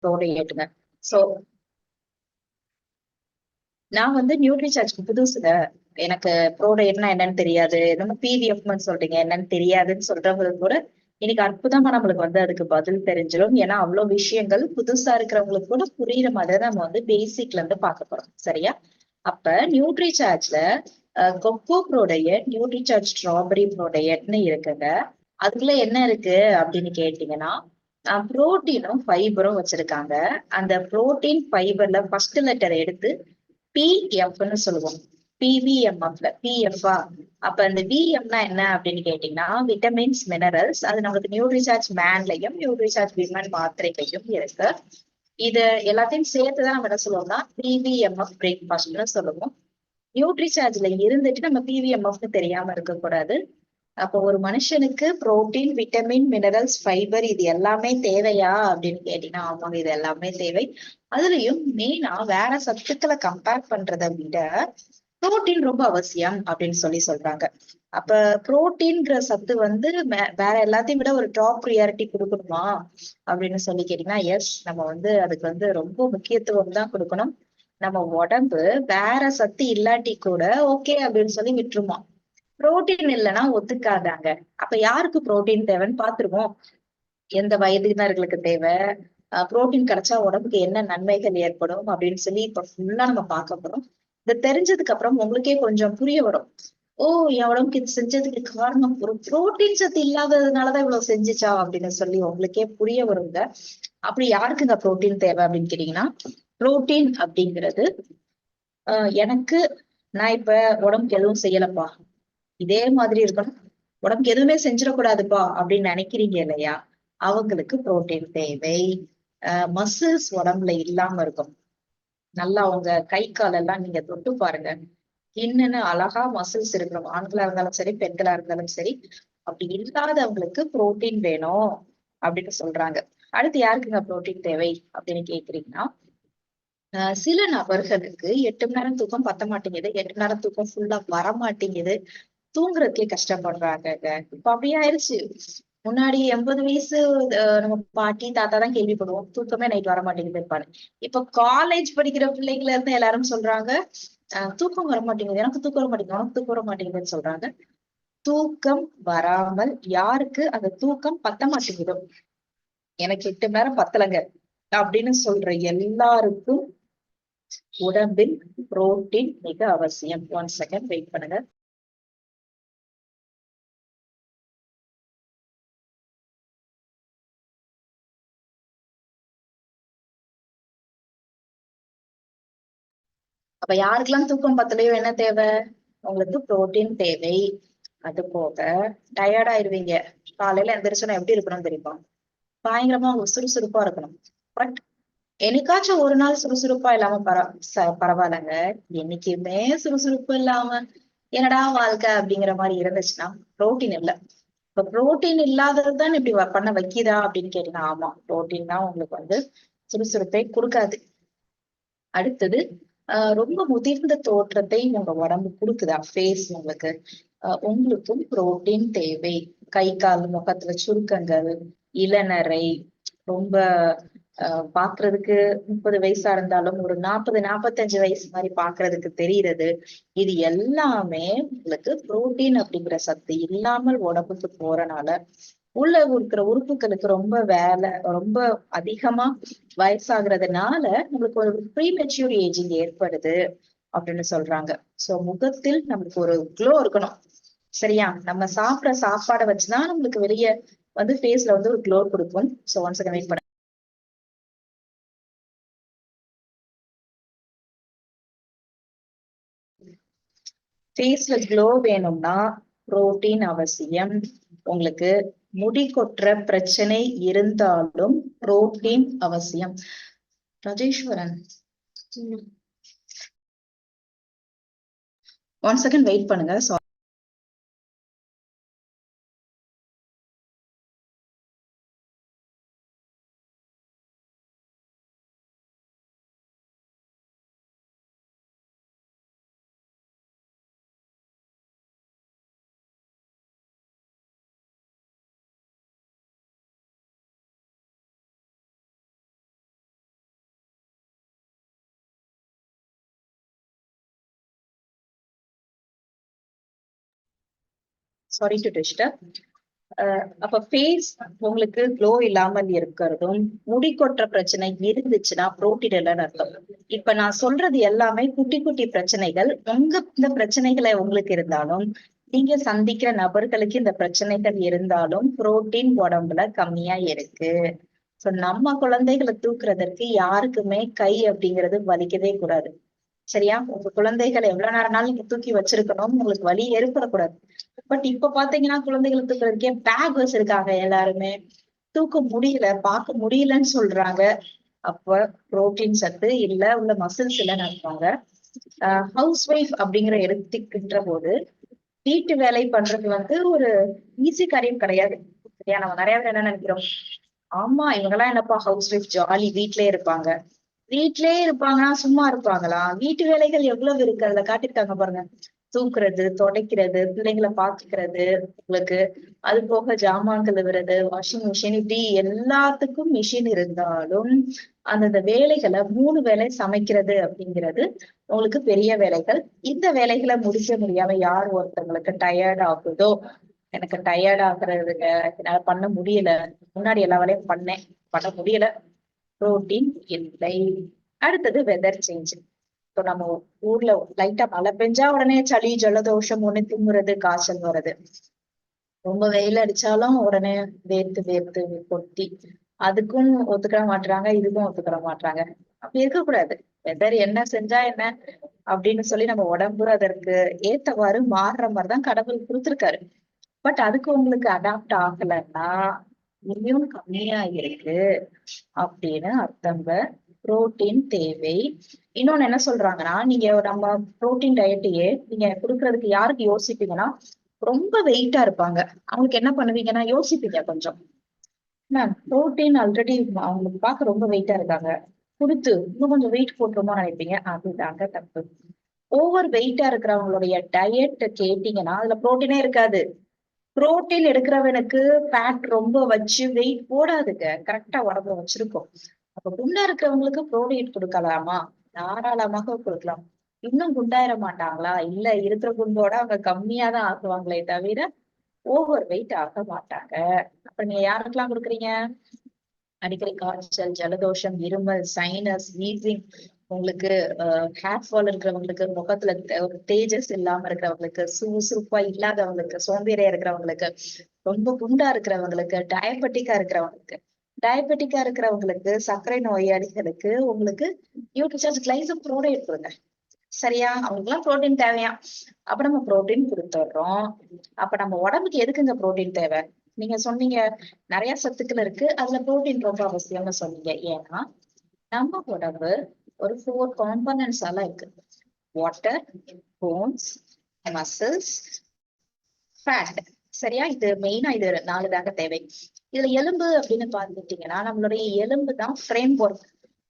ப்ரோடேட்ங்க. So நான் வந்து நியூட்ரிசார்ஜ்க்கு புதுசுல எனக்கு ப்ரோடேட்னா என்னன்னு தெரியாது, நம்ம பிவிஎஃப்னு சொல்றீங்க என்னன்னு தெரியாதுன்னு சொல்றவங்களுக்கு கூட இன்னைக்கு அற்புதமா நம்மளுக்கு வந்து அதுக்கு பதில் தெரிஞ்சிடும். ஏன்னா அவ்வளவு விஷயங்கள் புதுசா இருக்கிறவங்களுக்கு கூட புரியுற மாதிரி நம்ம வந்து பேசிக்ல இருந்து பார்க்க போறோம். சரியா? அப்ப நியூட்ரிசார்ஜ்ல கொக்கோ ப்ரோடயட், நியூட்ரிசார்ஜ் ஸ்ட்ராபெரி ப்ரோடயட்னு இருக்குங்க. அதுக்குள்ள என்ன இருக்கு அப்படின்னு கேட்டீங்கன்னா, புரோட்டீனும் ஃபைபரும் வச்சிருக்காங்க. அந்த புரோட்டீன் ஃபைபர்ல ஃபர்ஸ்ட் லெட்டர் எடுத்து பிஎஃப்னு சொல்லுவோம். பிவிஎம்எஃப்ல பிஎஃப்ஆ. அப்ப அந்த விஎம்னா என்ன அப்படின்னு கேட்டீங்கன்னா, விட்டமின்ஸ் மினரல்ஸ். அது நமக்கு நியூட்ரிசார்ஜ் மேன்லயும் நியூட்ரிசார்ஜ் விமன் மாத்திரைலையும் இருக்கு. இது எல்லாத்தையும் சேர்த்துதான் நம்ம என்ன சொல்லுவோம்னா பிவிஎம்எஃப் பிரேக்ஃபாஸ்ட்னு சொல்லுவோம். நியூட்ரிசார்ஜ்ல இருந்துட்டு நம்ம பிவிஎம்எஃப்னு தெரியாம இருக்கக்கூடாது. அப்போ ஒரு மனுஷனுக்கு புரோட்டீன், விட்டமின், மினரல்ஸ், ஃபைபர் இது எல்லாமே தேவையா அப்படின்னு கேட்டீங்கன்னா, ஆமாங்க இது எல்லாமே தேவை. அதுலயும் மெயினா வேற சத்துக்களை கம்பேர் பண்றதை விட புரோட்டீன் ரொம்ப அவசியம் அப்படின்னு சொல்றாங்க. அப்ப புரோட்டீன்கிற சத்து வந்து வேற எல்லாத்தையும் விட ஒரு டாப் ப்ரியாரிட்டி கொடுக்கணுமா அப்படின்னு கேட்டீங்கன்னா, எஸ், நம்ம வந்து அதுக்கு வந்து ரொம்ப முக்கியத்துவம் தான் கொடுக்கணும். நம்ம உடம்பு வேற சத்து இல்லாட்டி கூட ஓகே அப்படின்னு விட்டுருமா. புரோட்டீன் இல்லைன்னா ஒத்துக்காதாங்க. அப்ப யாருக்கு புரோட்டீன் தேவைன்னு பாத்துருவோம். எந்த வயதினர்களுக்கு தேவை, புரோட்டீன் கிடைச்சா உடம்புக்கு என்ன நன்மைகள் ஏற்படும் அப்படின்னு இப்ப ஃபுல்லா நம்ம பார்க்க போறோம். இது தெரிஞ்சதுக்கு அப்புறம் உங்களுக்கே கொஞ்சம் புரிய வரும். ஓ, என் உடம்புக்கு இது செஞ்சதுக்கு காரணம் ஒரு புரோட்டீன் சத்து இல்லாததுனாலதான் இவ்வளவு செஞ்சுச்சா அப்படின்னு உங்களுக்கே புரிய வருங்க. அப்படி யாருக்கு இந்த புரோட்டீன் தேவை அப்படின்னு கேட்டீங்கன்னா, புரோட்டீன் அப்படிங்கிறது எனக்கு நான் இப்ப உடம்புக்கு எதுவும் செய்யலப்பா, இதே மாதிரி இருக்கணும், உடம்புக்கு எதுவுமே செஞ்சிடக்கூடாதுப்பா அப்படின்னு நினைக்கிறீங்க இல்லையா, அவங்களுக்கு புரோட்டீன் தேவை. மசில்ஸ் உடம்புல இல்லாம இருக்கும். நல்லா அவங்க கை கால் எல்லாம் நீங்க தொட்டு பாருங்க, இன்னுன்னு அழகா மசில்ஸ் இருக்கிறோம். ஆண்களா இருந்தாலும் சரி, பெண்களா இருந்தாலும் சரி. அப்படி இல்லாதவங்களுக்கு புரோட்டீன் வேணும் அப்படின்னு சொல்றாங்க. அடுத்து யாருக்குங்க புரோட்டீன் தேவை அப்படின்னு கேக்குறீங்கன்னா, சில நபர்களுக்கு 8 மணி நேரம் தூக்கம் பத்த மாட்டேங்குது, 8 மணி நேரம் தூக்கம் ஃபுல்லா வர மாட்டேங்குது, தூங்குறதுக்கே கஷ்டப்படுறாங்க. இப்ப அப்படி ஆயிடுச்சு. முன்னாடி 80 வயசு நம்ம பாட்டி தாத்தா தான் கேள்விப்படுவோம் தூக்கமே நைட் வர மாட்டேங்குது இருப்பாரு. இப்ப காலேஜ் படிக்கிற பிள்ளைங்கள இருந்து எல்லாரும் சொல்றாங்க, தூக்கம் வர மாட்டேங்குது, எனக்கு தூக்கம் வர மாட்டேங்குது, உனக்கு தூக்கம் வர மாட்டேங்குதுன்னு சொல்றாங்க. தூக்கம் வராமல் யாருக்கு அந்த தூக்கம் பத்த மாட்டேங்குதோ, எனக்கு 8 மணி நேரம் பத்தலைங்க அப்படின்னு சொல்ற எல்லாருக்கும் உடம்பில் புரோட்டீன் மிக அவசியம். 1 செகண்ட் வெயிட் பண்ணுங்க. அப்ப யாருக்கெல்லாம் தூக்கம் பத்தலையோ என்ன தேவை? உங்களுக்கு புரோட்டீன் தேவை. அது போக டயர்ட் ஆயிருவீங்க. காலையில எந்திரிச்சோன்னா எப்படி இருக்கணும் தெரியுமா? பயங்கரமா சுறுசுறுப்பா இருக்கணும். பட் என்னைக்காச்சும் ஒரு நாள் சுறுசுறுப்பா இல்லாம பரவாயில்லைங்க. என்னைக்குமே சுறுசுறுப்பு இல்லாம என்னடா வாழ்க்கை அப்படிங்கிற மாதிரி இருந்துச்சுன்னா புரோட்டீன் இல்ல. இப்ப புரோட்டீன் இல்லாததுதான் இப்படி பண்ண வைக்கிதா அப்படின்னு கேட்டீங்கன்னா, ஆமா, புரோட்டீன் தான் உங்களுக்கு வந்து சுறுசுறுப்பை கொடுக்காது. அடுத்தது ரொம்ப முதிர்ந்த தோற்றத்தை உங்க உடம்பு கொடுக்குதா, ஃபேஸ் உங்களுக்கு, உங்களுக்கும் புரோட்டீன் தேவை. கை கால் முகத்துல சுருக்கங்கள், இளநரை, ரொம்ப பாக்குறதுக்கு 30 வயசா இருந்தாலும் ஒரு 40 45 வயசு மாதிரி பாக்குறதுக்கு தெரியுறது, இது எல்லாமே உங்களுக்கு புரோட்டீன் அப்படிங்கிற சத்து இல்லாமல் உடம்புக்கு போறனால உள்ள இருக்கிற உறுப்புகளுக்கு ரொம்ப வேலை, ரொம்ப அதிகமா வயசாகிறதுனால நம்மளுக்கு ஒரு ப்ரீமெச்சூர் ஏஜிங் ஏற்படுது அப்படின்னு சொல்றாங்க. சோ முகத்தில் நம்மளுக்கு ஒரு க்ளோ இருக்கணும். சரியா? நம்ம சாப்பிடுற சாப்பாடை வச்சுதான் நம்மளுக்கு வெளியே வந்து ஃபேஸ்ல வந்து ஒரு க்ளோ கொடுக்கும். சோ ஒன்ஸ் செகண்ட் வெயிட் பண்ண. ஃபேஸ்ல க்ளோ வேணும்னா புரோட்டீன் அவசியம். உங்களுக்கு முடி கொட்டுற பிரச்சனை இருந்தாலும் புரோட்டீன் அவசியம். ராஜேஸ்வரன், 1 செகண்ட் வெயிட் பண்ணுங்க. Sorry to disturb. அப்ப ஃபேஸ் உங்களுக்கு க்ளோ இல்லாமல் இருக்கிறதும், முடி கொட்டுற பிரச்சனை இருந்துச்சுன்னா புரோட்டீன் இல்லைன்னு அர்த்தம். இப்ப நான் சொல்றது எல்லாமே குட்டி குட்டி பிரச்சனைகள். இந்த பிரச்சனைகளை உங்களுக்கு இருந்தாலும், நீங்க சந்திக்கிற நபர்களுக்கு இந்த பிரச்சனைகள் இருந்தாலும் புரோட்டீன் உடம்புல கம்மியா இருக்கு. சோ நம்ம குழந்தைகளை தூக்குறதற்கு யாருக்குமே கை அப்படிங்கிறது வலிக்கவே கூடாது. சரியா? உங்க குழந்தைகளை எவ்வளவு நேரம்னாலும் நீங்க தூக்கி வச்சிருக்கணும், உங்களுக்கு வலி ஏற்படக்கூடாது. பட் இப்ப பாத்தீங்கன்னா குழந்தைகளை தூக்குறதுக்கே பேக் வச்சிருக்காங்க எல்லாருமே. தூக்க முடியல, பார்க்க முடியலன்னு சொல்றாங்க. அப்ப புரோட்டீன் சத்து இல்ல, உள்ள மசில்ஸ் இல்லைன்னு இருப்பாங்க. ஹவுஸ் ஒய்ஃப் அப்படிங்கிற எடுத்துக்கின்ற போது வீட்டு வேலை பண்றது ஒரு ஈஸி காரியம் கிடையாது. சரியா? நம்ம நிறைய பேர் என்ன நினைக்கிறோம், ஆமா இவங்கெல்லாம் என்னப்பா ஹவுஸ் ஒய்ஃப் ஜாலி வீட்லயே இருப்பாங்க. வீட்லயே இருப்பாங்கன்னா சும்மா இருப்பாங்களா? வீட்டு வேலைகள் எவ்வளவு இருக்கு அதுல காட்டியிருக்காங்க பாருங்க. தூக்குறது, துடைக்கிறது, பிள்ளைங்களை பாத்துக்கிறது உங்களுக்கு, அது போக ஜாமான் கழுவுறது, வாஷிங் மிஷின், இப்படி எல்லாத்துக்கும் மிஷின் இருந்தாலும் அந்தந்த வேலைகளை 3 வேளை சமைக்கிறது அப்படிங்கிறது உங்களுக்கு பெரிய வேலைகள். இந்த வேலைகளை முடிக்க முடியாம யார் ஒருத்தவங்களுக்கு டயர்ட் ஆகுதோ, எனக்கு டயர்ட் ஆகுறதுங்க, என்னால பண்ண முடியல, முன்னாடி எல்லா வேலையும் பண்ண முடியல, புரோட்டீன் இல்லை. அடுத்தது வெதர் சேஞ்ச். இப்போ நம்ம ஊர்ல லைட்டா மழை பெஞ்சா உடனே சளி, ஜலதோஷம், ஒண்ணு தும்முறது, காய்ச்சல் வருது. ரொம்ப வெயில் அடிச்சாலும் உடனே வேர்த்து வேர்த்து கொட்டி, அதுக்கும் ஒத்துக்கிற மாட்டாங்க, இதுக்கும் ஒத்துக்கிற மாட்டாங்க. அப்படி இருக்கக்கூடாது. வெதர் என்ன செஞ்சா என்ன அப்படின்னு சொல்லி நம்ம உடம்பு அதற்கு ஏத்தவாறு மாறுற மாதிரிதான் கடவுள் கொடுத்திருக்காரு. பட் அதுக்கு உங்களுக்கு அடாப்ட் ஆகலைன்னா இம்யூன் கம்மியா இருக்கு அப்படின்னு அர்த்தங்க. புரோட்டீன் தேவை. இன்னொன்னு என்ன சொல்றாங்கன்னா, நீங்க நம்ம புரோட்டீன் டயட்டையே நீங்க குடுக்கறதுக்கு யாருக்கு யோசிப்பீங்கன்னா, ரொம்ப வெயிட்டா இருப்பாங்க, அவங்களுக்கு என்ன பண்ணுவீங்கன்னா யோசிப்பீங்க கொஞ்சம். மேம் புரோட்டீன் ஆல்ரெடி அவங்களுக்கு பார்க்க ரொம்ப வெயிட்டா இருக்காங்க, கொடுத்து இன்னும் கொஞ்சம் வெயிட் போட்டுருமோ நினைப்பீங்க. அதுதாங்க தப்பு. ஓவர் வெயிட்டா இருக்கிறவங்களுடைய டயட் கேட்டீங்கன்னா அதுல புரோட்டீனே இருக்காது. புரோட்டீன் எடுக்கிறவனுக்கு ஃபேட் ரொம்ப வச்சு வெயிட் போடாதுங்க, கரெக்டா உடம்புல வச்சிருக்கோம். அப்ப குண்டா இருக்கிறவங்களுக்கு புரோட்டீன் கொடுக்கலாமா? தாராளமாக கொடுக்கலாம். இன்னும் குண்டாயிர மாட்டாங்களா? இல்ல, இருக்கிற குண்டோட அவங்க கம்மியா தான் ஆக்குவாங்களே தவிர ஓவர் வெயிட் ஆக மாட்டாங்க. அப்ப நீங்க யாருக்கெல்லாம் கொடுக்குறீங்க? அடிக்கடி காய்ச்சல், ஜலதோஷம், இருமல், சைனஸ், வீசிங், உங்களுக்கு ஹேர் ஃபால் இருக்கிறவங்களுக்கு, முகத்துல ஒரு தேஜஸ் இல்லாம இருக்கிறவங்களுக்கு, சுறுசுறுப்பா இல்லாதவங்களுக்கு, சோம்பேறியா இருக்கிறவங்களுக்கு, ரொம்ப குண்டா இருக்கிறவங்களுக்கு, டயபெட்டிக்கா இருக்கிறவங்களுக்கு, சர்க்கரை நோயாளிகளுக்கு உங்களுக்கு நியூட்ரிஷன்ஸ் கிளைசம் புரோட்டீன் கொடுங்க. சரியா? அவங்களுக்கு எல்லாம் புரோட்டீன் தேவையா? அப்ப நம்ம புரோட்டீன் கொடுத்துடுறோம். அப்ப நம்ம உடம்புக்கு எதுக்குங்க புரோட்டீன் தேவை? நீங்க சொன்னீங்க நிறைய சத்துக்கள் இருக்கு, அதுல புரோட்டீன் ரொம்ப அவசியம்னு சொன்னீங்க. ஏன்னா நம்ம உடம்பு ஒரு 4 காம்பனன்ட்ஸ் எல்லாம் இருக்கு. Water, bones, muscles, fat. சரியா? இது மெயினா இது 4 தாங்க தேவை. இதுல எலும்பு அப்படின்னு பாத்துட்டீங்கன்னா நம்மளுடைய எலும்பு தான் ஃப்ரேம் ஒர்க்.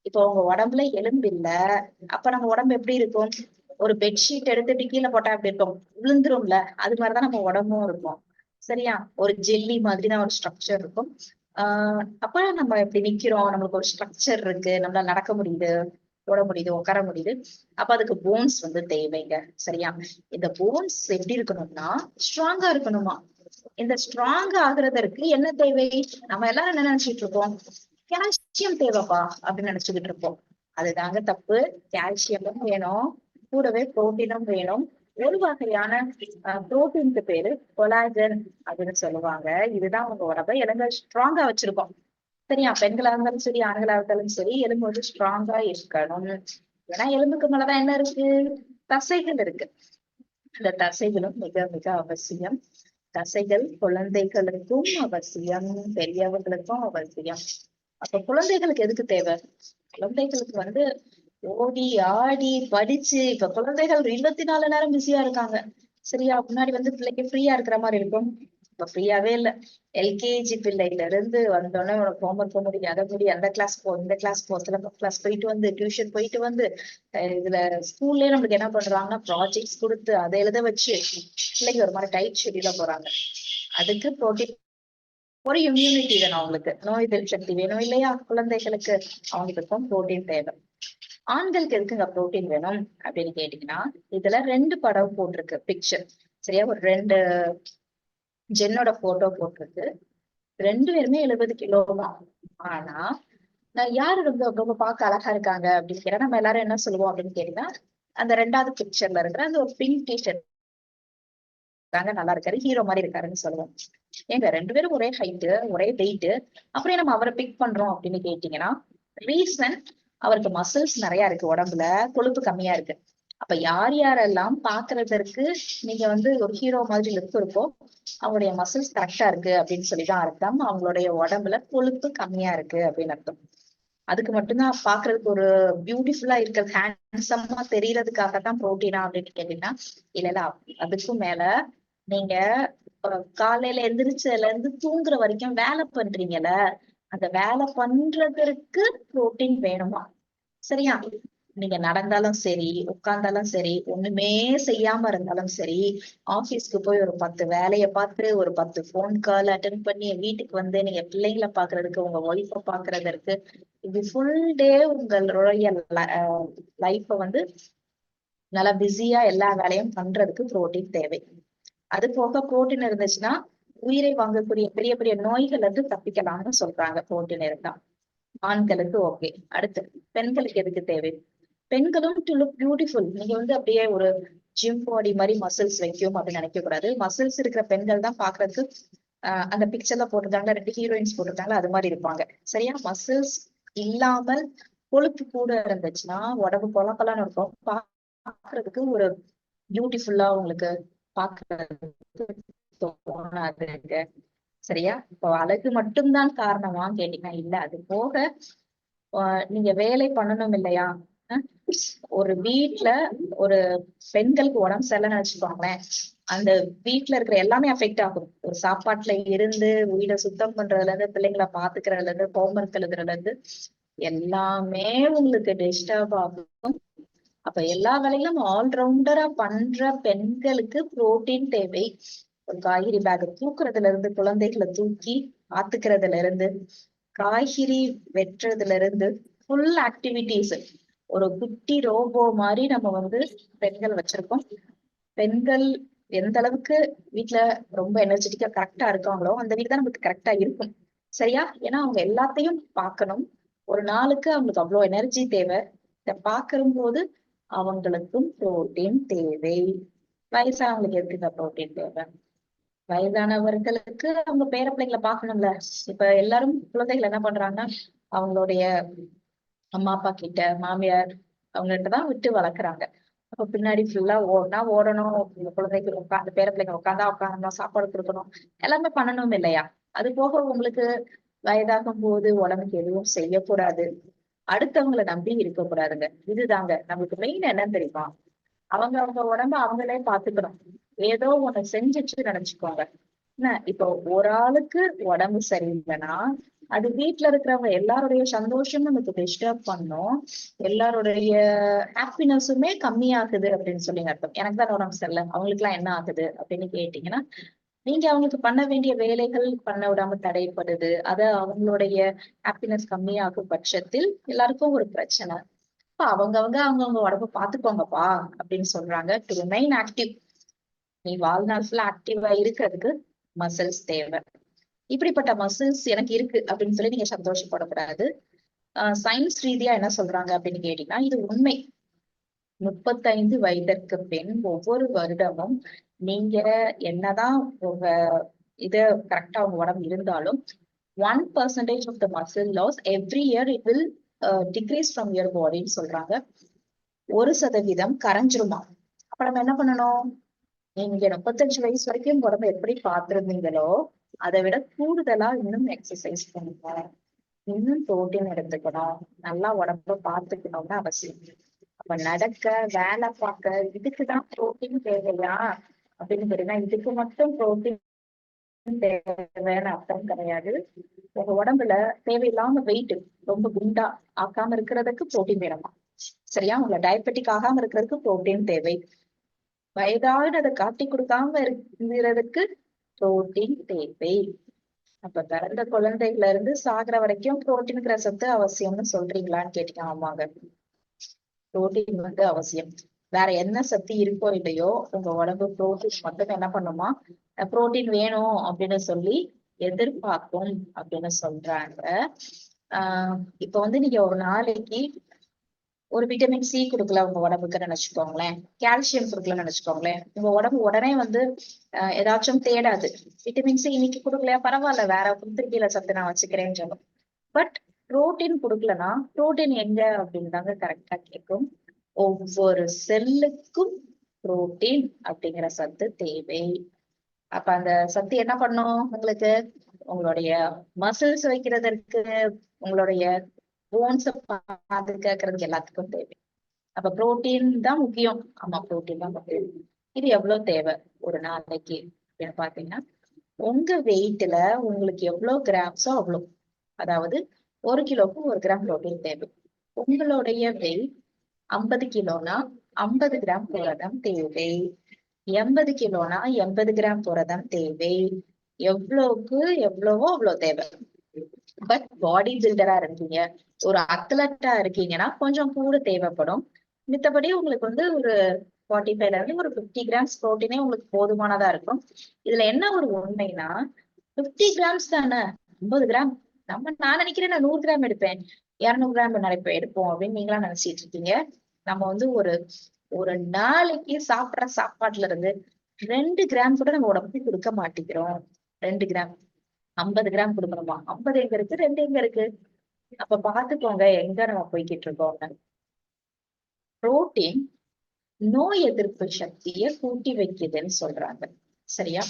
இப்போ உங்க உடம்புல எலும்பு இல்ல, அப்ப நம்ம உடம்பு எப்படி இருக்கும்? ஒரு பெட்ஷீட் எடுத்துட்டு கீழே போட்டா எப்படி இருக்கும்? விழுந்துரும்ல, அது மாதிரிதான் நம்ம உடம்பும் இருக்கும். சரியா? ஒரு ஜெல்லி மாதிரிதான் ஒரு ஸ்ட்ரக்சர் இருக்கும். அப்ப நம்ம எப்படி நிக்கிறோம், நம்மளுக்கு ஒரு ஸ்ட்ரக்சர் இருக்கு, நம்மளால நடக்க முடியுது, ஓட முடியுது, உட்கார முடியுது. அப்ப அதுக்கு போன்ஸ் தேவைங்க. சரியா? இந்த போன்ஸ் எப்படி இருக்கணும்னா ஸ்ட்ராங்கா இருக்கணுமா. இந்த ஸ்ட்ராங் ஆகுறதற்கு என்ன தேவை? நம்ம எல்லாரும் என்ன நினைச்சிட்டு இருக்கோம், கால்சியம் தேவைப்பா அப்படின்னு நினைச்சுக்கிட்டு இருப்போம். அதுதாங்க தப்பு. கால்சியமும் வேணும், கூடவே புரோட்டீனும் வேணும். ஒரு வகையான புரோட்டீனுக்கு பேரு கொலாஜன் அப்படின்னு சொல்லுவாங்க. இதுதான் உங்க உடம்பை எலும்பை ஸ்ட்ராங்கா வச்சிருக்கோம். சரியா? பெண்களா இருந்தாலும் சரி, ஆண்களா இருந்தாலும் சரி, எலும்பு ஸ்ட்ராங்கா இருக்கணும். ஏன்னா எலும்புக்கு மேலதான் என்ன இருக்கு? தசைகள் இருக்கு. அந்த தசைகளும் மிக மிக அவசியம். தசைகள் குழந்தைகளுக்கும் அவசியம், பெரியவர்களுக்கும் அவசியம். அப்ப குழந்தைகளுக்கு எதுக்கு தேவை? குழந்தைகளுக்கு ஓடி ஆடி படிச்சு, இப்ப குழந்தைகள் 24 நேரம் பிஸியா இருக்காங்க. சரியா? முன்னாடி பிள்ளைங்க ஃப்ரீயா இருக்கிற மாதிரி இருக்கும், இப்ப ஃப்ரீயாவே இல்ல. எல்கேஜி பிள்ளைல இருந்து வந்தோடனே உனக்கு ஹோம்ஒர்க் போக முடியும், அதை முடியும், அந்த கிளாஸ் போ, இந்த கிளாஸ் போ, சிலபஸ் கிளாஸ் போயிட்டு டியூஷன் போயிட்டு இதுல ஸ்கூல்லயே நம்மளுக்கு என்ன பண்றாங்கன்னா ப்ராஜெக்ட்ஸ் கொடுத்து அதை எழுத வச்சு பிள்ளைங்க ஒரு மாதிரி டைட் ஷெட்யூலா போறாங்க. அதுக்கு புரோட்டீன், ஒரு இம்யூனிட்டி வேணும் அவங்களுக்கு, நோய் எதிர்ப்பு சக்தி வேணும் இல்லையா? குழந்தைகளுக்கு அவங்களுக்கும் புரோட்டீன் தேவை. ஆண்களுக்கு எதுக்குங்க புரோட்டீன் வேணும் அப்படின்னு கேட்டீங்கன்னா, இதுல 2 படம் போட்டிருக்கு பிக்சர். சரியா? ஒரு 2 ஜென்னோட போட்டோ போட்டிருக்கு. 2 பேருமே 70 கிலோ தான். ஆனா யாரு ரொம்ப ரொம்ப பார்க்க அழகா இருக்காங்க அப்படின்னு கேட்டா நம்ம எல்லாரும் என்ன சொல்லுவோம் அப்படின்னு கேட்டீங்கன்னா, அந்த 2வது பிக்சர்ல இருக்கிற அந்த ஒரு பிங்க் டிஷர்ட் தாங்க நல்லா இருக்காரு, ஹீரோ மாதிரி இருக்காருன்னு சொல்லுவோம். ஏங்க 2 பேரும் ஒரே ஹைட்டு, ஒரே வெயிட், அப்புறம் நம்ம அவரை பிக் பண்றோம் அப்படின்னு கேட்டீங்கன்னா, ரீசன் அவருக்கு மசில்ஸ் நிறைய இருக்கு, உடம்புல கொழுப்பு கம்மியா இருக்கு. அப்ப யார் யாரெல்லாம் பாக்குறதற்கு நீங்க வந்து ஒரு ஹீரோ மாதிரி லுக் இருக்கோ அவங்களுடைய மசில்ஸ் கரெக்டா இருக்கு அப்படின்னு சொல்லிதான் அர்த்தம். அவங்களுடைய உடம்புல கொழுப்பு கம்மியா இருக்கு அப்படின்னு அர்த்தம். அதுக்கு மட்டும்தான் பாக்குறதுக்கு ஒரு பியூட்டிஃபுல்லா இருக்கிறது, ஹேண்ட்ஸமா தெரியறதுக்காகத்தான் புரோட்டீனா அப்படின்னு கேட்டீங்கன்னா இல்ல இல்ல. அதுக்கும் மேல நீங்க காலையில எந்திரிச்சதுல இருந்து தூங்குற வரைக்கும் வேலை பண்றீங்கல்ல, அந்த வேலை பண்றதற்கு புரோட்டீன் வேணுமா? சரியா? நீங்க நடந்தாலும் சரி, உட்கார்ந்தாலும் சரி, ஒண்ணுமே செய்யாம இருந்தாலும் சரி, ஆபீஸ்க்கு போய் ஒரு 10 வேலைய பார்த்து, ஒரு 10 போன் கால் அட்டென்ட் பண்ணி, வீட்டுக்கு வந்து நீங்க பிள்ளைங்களை பாக்குறதுக்கு, உங்க ஒய்ஃப பாக்குறதற்கு, இது ஃபுல் டே உங்களுடைய லைஃப வந்து நல்லா பிஸியா எல்லா வேலையும் பண்றதுக்கு புரோட்டீன் தேவை. அது போக புரோட்டீன் இருந்துச்சுன்னா உயிரை வாங்கக்கூடிய பெரிய பெரிய நோய்கள் இருந்து தப்பிக்கலாம்னு சொல்றாங்க புரோட்டீன் இருந்தா. ஆண்களுக்கு ஓகே. அடுத்து பெண்களுக்கு எதுக்கு தேவை? பெண்களும் டு லுக் பியூட்டிஃபுல். நீங்க வந்து அப்படியே ஒரு ஜிம் பாடி மாதிரி மசில்ஸ் வைக்கும் அப்படின்னு நினைக்க கூடாது. மசில்ஸ் இருக்கிற பெண்கள் தான் பாக்குறதுக்கு அந்த பிக்சர்ல போட்டிருந்தாங்க, 2 ஹீரோயின்ஸ் போட்டிருந்தாங்க, அது மாதிரி இருப்பாங்க. சரியா? மசில்ஸ் இல்லாமல் கொழுப்பு கூட இருந்துச்சுன்னா உடம்பு கொலக்கலான்னு இருக்கும், பாக்குறதுக்கு ஒரு பியூட்டிஃபுல்லா உங்களுக்கு பாக்குறதுக்கு தோணாதுங்க. சரியா? இப்போ அழகு மட்டும்தான் காரணமான்னு கேட்டீங்கன்னா இல்ல. அது போக நீங்க வேலை பண்ணணும் இல்லையா? ஒரு வீட்டுல ஒரு பெண்களுக்கு உடம்பு சரியில்லைன்னு வச்சுக்கோங்களேன், அந்த வீட்டுல இருக்கிற எல்லாமே அஃபெக்ட் ஆகும். ஒரு சாப்பாட்டுல இருந்து, வீடை சுத்தம் பண்றதுல இருந்து, பிள்ளைங்களை பாத்துக்கிறதுல இருந்து, ஹோம்ஒர்க் எழுதுறதுல இருந்து எல்லாமே உங்களுக்கு டிஸ்டர்ப் ஆகும். அப்ப எல்லா வேலையும் ஆல்ரவுண்டரா பண்ற பெண்களுக்கு புரோட்டீன் தேவை. ஒரு காய்கறி பேக் தூக்குறதுல இருந்து, குழந்தைகளை தூக்கி பாத்துக்கிறதுல இருந்து, காய்கறி வெட்டுறதுல இருந்து, ஃபுல் ஆக்டிவிட்டிஸ். ஒரு குட்டி ரோபோ மாதிரி நம்ம வந்து பெண்கள் வச்சிருக்கோம். பெண்கள் எந்த அளவுக்கு வீட்டுல ரொம்ப எனர்ஜெட்டிக்கா கரெக்டா இருக்காங்களோ அந்த வீடு தான் நமக்கு கரெக்டா இருக்கும். சரியா? ஏன்னா அவங்க எல்லாத்தையும் பார்க்கணும். ஒரு நாளுக்கு அவங்களுக்கு அவ்வளவு எனர்ஜி தேவை. இத பாக்கும் போது அவங்களுக்கும் புரோட்டீன் தேவை. வயசானவங்களுக்கு எதுக்கு புரோட்டீன் தேவை? வயதானவர்களுக்கு அவங்க பேர பிள்ளைங்களை பார்க்கணும்ல. இப்ப எல்லாரும் குழந்தைகள் என்ன பண்றாங்கன்னா அவங்களுடைய அம்மா அப்பா கிட்ட, மாமியார் அவங்ககிட்ட தான் விட்டு வளர்க்குறாங்க. அப்ப பின்னாடி ஃபுல்லா ஓடனா ஓடணும், குழந்தைகள் உட்காந்து பேர பிள்ளைங்க உட்காந்தா உட்காரணும், சாப்பாடு கொடுக்கணும், எல்லாமே பண்ணணும் இல்லையா? அது போக உங்களுக்கு வயதாகும் போது உடம்புக்கு எதுவும் செய்யக்கூடாது, அடுத்தவங்களை நம்பி இருக்கக்கூடாதுங்க. இதுதாங்க நம்மளுக்கு மெயின். என்னன்னு தெரியுமா? அவங்க உடம்ப அவங்களே பாத்துக்கணும். ஏதோ ஒண்ணு செஞ்சுச்சு நினைச்சுக்கோங்க. என்ன இப்போ ஒரு ஆளுக்கு உடம்பு சரியில்லைன்னா அது வீட்டுல இருக்கிறவங்க எல்லாருடைய சந்தோஷமும் நமக்கு டிஸ்டர்ப் பண்ணும், எல்லாருடைய ஹாப்பினஸுமே கம்மியாகுது அப்படின்னு சொல்லி அர்த்தம். எனக்கு தான் உடம்பு சரியில்லை, அவங்களுக்கு எல்லாம் என்ன ஆகுது அப்படின்னு கேட்டீங்கன்னா, நீங்க அவங்களுக்கு பண்ண வேண்டிய வேலைகள் பண்ண விடாம தடைப்படுது. அத அவங்களுடைய ஹாப்பினஸ் கம்மியாகும் பட்சத்தில் எல்லாருக்கும் ஒரு பிரச்சனை. அவங்கவங்க உடம்ப பாத்துக்கோங்கப்பா அப்படின்னு சொல்றாங்க. டு ரிமைன் ஆக்டிவ், நீ வாழ்நாள் ஃபுல்லா ஆக்டிவா இருக்கிறதுக்கு மசில்ஸ் தேவை. இப்படிப்பட்ட மசில்ஸ் எனக்கு இருக்கு அப்படின்னு சொல்லி நீங்க சந்தோஷப்படக்கூடாது. சயின்ஸ் ரீதியா என்ன சொல்றாங்க அப்படின்னு கேட்டீங்கன்னா இது உண்மை. 35 வயதிற்கு பின் ஒவ்வொரு வருடமும் நீங்க என்னதான் உங்க இது கரெக்டா உங்க உடம்பு இருந்தாலும் 1% of the muscle loss every year it will decrease from your bodyன்னு சொல்றாங்க. 1% கரைஞ்சிருமா. அப்ப நம்ம என்ன பண்ணணும்? நீங்க 35 வயசு வரைக்கும் உடம்பு எப்படி பார்த்திருந்தீங்களோ அதை விட கூடுதலா இன்னும் எக்ஸசைஸ் பண்ணுங்க, இன்னும் புரோட்டீன் எடுத்துக்கணும், நல்லா உடம்ப பார்த்துக்கணும்னு அவசியம். அப்ப நடக்க, வேலை பார்க்க இதுக்குதான் புரோட்டீன் தேவையா அப்படின்னு கேட்டீங்கன்னா இதுக்கு மட்டும் புரோட்டீன் தேவைன்னு அர்த்தம் கிடையாது. உங்க உடம்புல தேவையில்லாம வெயிட் ரொம்ப குண்டா ஆக்காம இருக்கிறதுக்கு புரோட்டீன் வேணுமா? சரியா? உங்களை டயபெட்டிக் ஆகாம இருக்கிறதுக்கு புரோட்டீன் தேவை. வயதானதை காட்டி கொடுக்காம இருக்கிறதுக்கு புரோட்டீன் தேவை. அப்ப பிறந்த குழந்தைல இருந்து சாகுற வரைக்கும் புரோட்டீன்ங்கிற சத்து அவசியம்னு சொல்றீங்களான்னு கேட்டீங்க. ஆமாங்க, புரோட்டீன் வந்து அவசியம். வேற என்ன சத்து இருக்கோ இல்லையோ உங்க உடம்பு புரோட்டீன் மட்டும் என்ன பண்ணுமா புரோட்டீன் வேணும் அப்படின்னு சொல்லி எதிர்பார்க்கும் அப்படின்னு சொல்றாங்க. இப்ப வந்து நீங்க ஒரு நாளைக்கு ஒரு விட்டமின் சி கொடுக்கல உங்க உடம்புக்கு நினைச்சுக்கோங்களேன், கால்சியம் கொடுக்கலன்னு நினைச்சுக்கோங்களேன், உங்க உடம்பு உடனே வந்து ஏதாச்சும் தேடாது. விட்டமின் சி இன்னைக்கு கொடுக்கலையா, பரவாயில்ல, வேற குத்திருக்கீல சத்து நான் வச்சுக்கிறேன்னு சொல்லும். பட் புரோட்டீன் கொடுக்கலன்னா புரோட்டீன் எங்க அப்படின்னு தாங்க கரெக்டா கேட்கும். ஒவ்வொரு செல்லுக்கும் புரோட்டீன் அப்படிங்கிற சத்து தேவை. அப்ப அந்த சத்து என்ன பண்ணும் உங்களுக்கு, உங்களுடைய மசில்ஸ் வைக்கிறதற்கு, உங்களுடைய போன்ஸ பாதுகாக்கிறதுக்கு எல்லாத்துக்கும் தேவை. அப்ப புரோட்டீன் தான் முக்கியம். ஆமா, புரோட்டீன் தான் முக்கியம். இது எவ்வளவு தேவை ஒரு நாளைக்கு அப்படின்னு பாத்தீங்கன்னா, உங்க வெயிட்ல உங்களுக்கு எவ்வளவு கிராம்ஸோ அவ்வளவு, அதாவது 1 கிலோக்கு 1 கிராம் புரோட்டீன் தேவை. உங்களுடைய வெயிட் 50 கிலோனா 50 கிராம் புரதம் தேவை. 80 கிலோனா 80 கிராம் புரதம் தேவை. எவ்வளவுக்கு எவ்வளவோ அவ்வளவு தேவை. பட் பாடி பில்டரா இருக்கீங்க, ஒரு அத்லட்டா இருக்கீங்கன்னா கொஞ்சம் கூட தேவைப்படும். மித்தபடி உங்களுக்கு வந்து ஒரு 45ல இருந்து ஒரு 50 கிராம்ஸ் புரோட்டீனே உங்களுக்கு போதுமானதா இருக்கும். இதுல என்ன ஒரு உண்மைனா, 50 கிராம்ஸ் தானே, 50 கிராம் நான் நினைக்கிறேன் நான் 100 கிராம் எடுப்பேன், 200 கிராம் எடுப்போம் அப்படின்னு நீங்களா நினைச்சிட்டு இருக்கீங்க. நம்ம வந்து ஒரு நாளைக்கு சாப்பிடுற சாப்பாட்டுல இருந்து 2 கிராம் கூட நம்ம உடம்புக்கு கொடுக்க மாட்டேங்கிறோம். 2 கிராம், 50 கிராம் கொடுக்கணுமா? 50 எங்க இருக்கு, 2 எங்க இருக்கு? அப்ப பாத்துக்கோங்க எங்க நம்ம போய்கிட்டு இருக்கோம்னு. புரோட்டீன் நோய் எதிர்ப்பு சக்தியை கூட்டி வைக்குதுன்னு சொல்றாங்க. சரியா?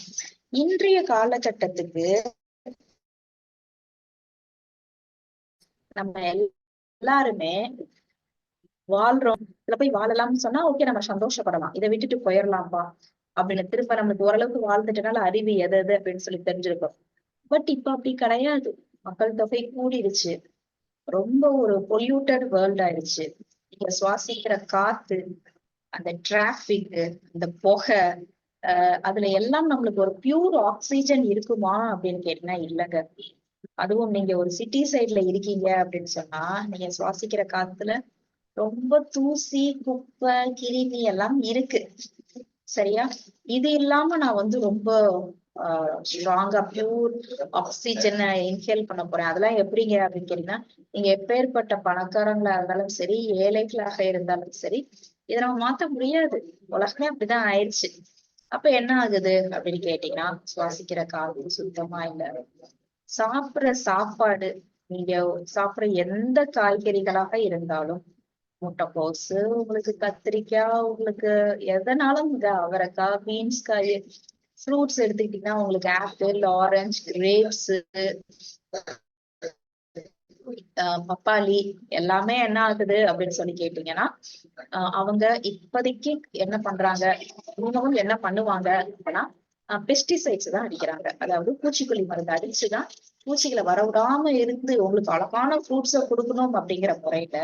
இன்றைய காலகட்டத்துக்கு நம்ம எல்லாருமே வாழ்றோம், இதுல போய் வாழலாம்னு சொன்னா ஓகே, நம்ம சந்தோஷப்படலாம், இதை விட்டுட்டு போயிடலாம்பா அப்படின்னு திரும்ப நம்மளுக்கு ஓரளவுக்கு வாழ்ந்துட்டனால அறிவு எது எது அப்படின்னு சொல்லி தெரிஞ்சிருக்கோம். பட் இப்ப அப்படி கிடையாது. மக்கள் தொகை கூடிருச்சு, ரொம்ப ஒரு பொல்யூட்டட் வேர்ல்ட் ஆயிடுச்சு. நீங்க சுவாசிக்கிற காத்து, அந்த டிராபிக், அந்த புகை, அதுல எல்லாம் நம்மளுக்கு ஒரு பியூர் ஆக்சிஜன் இருக்குமா அப்படின்னு கேட்டீங்கன்னா இல்லைங்க. அதுவும் நீங்க ஒரு சிட்டி சைட்ல இருக்கீங்க அப்படின்னு சொன்னா நீங்க சுவாசிக்கிற காத்துல ரொம்ப தூசி, குப்பை, கிருமி எல்லாம் இருக்கு. சரியா? இது இல்லாம நான் வந்து ரொம்ப ஸ்ட்ராங்கா பியூர் ஆக்சிஜனை இன்ஹேல் பண்ண போறேன், அதெல்லாம் எப்படிங்க அப்படின்னு கேட்டீங்கன்னா, நீங்க எப்பேற்பட்ட பணக்காரங்களா இருந்தாலும் சரி, ஏழைகளாக இருந்தாலும் சரி, இதை நம்ம மாத்த முடியாது. உலகமே அப்படிதான் ஆயிடுச்சு. அப்ப என்ன ஆகுது அப்படின்னு கேட்டீங்கன்னா, சுவாசிக்கிற காத்து சுத்தமா இல்ல. சாப்பிடுற சாப்பாடு, நீங்க சாப்பிடுற எந்த காய்கறிகளாக இருந்தாலும், முட்டைக்கோசு, உங்களுக்கு கத்திரிக்காய், உங்களுக்கு எதனாலும் இந்த அவரைக்காய், பீன்ஸ் காய், ஃப்ரூட்ஸ் எடுத்துக்கிட்டீங்கன்னா உங்களுக்கு ஆப்பிள், ஆரஞ்சு, கிரேப்ஸ், பப்பாளி எல்லாமே என்ன ஆகுது அப்படின்னு சொல்லி கேட்டீங்கன்னா, அவங்க இப்போதைக்கு என்ன பண்றாங்க, இன்னமும் என்ன பண்ணுவாங்க அப்படின்னா, பெஸ்டிசைட்ஸ் தான் அடிக்கிறாங்க. அதாவது பூச்சிக்கொல்லி மருந்து அடிச்சுதான் பூச்சிகளை வரவிடாம இருந்து உங்களுக்கு அழகான ஃப்ரூட்ஸை கொடுக்கணும் அப்படிங்கிற முறையில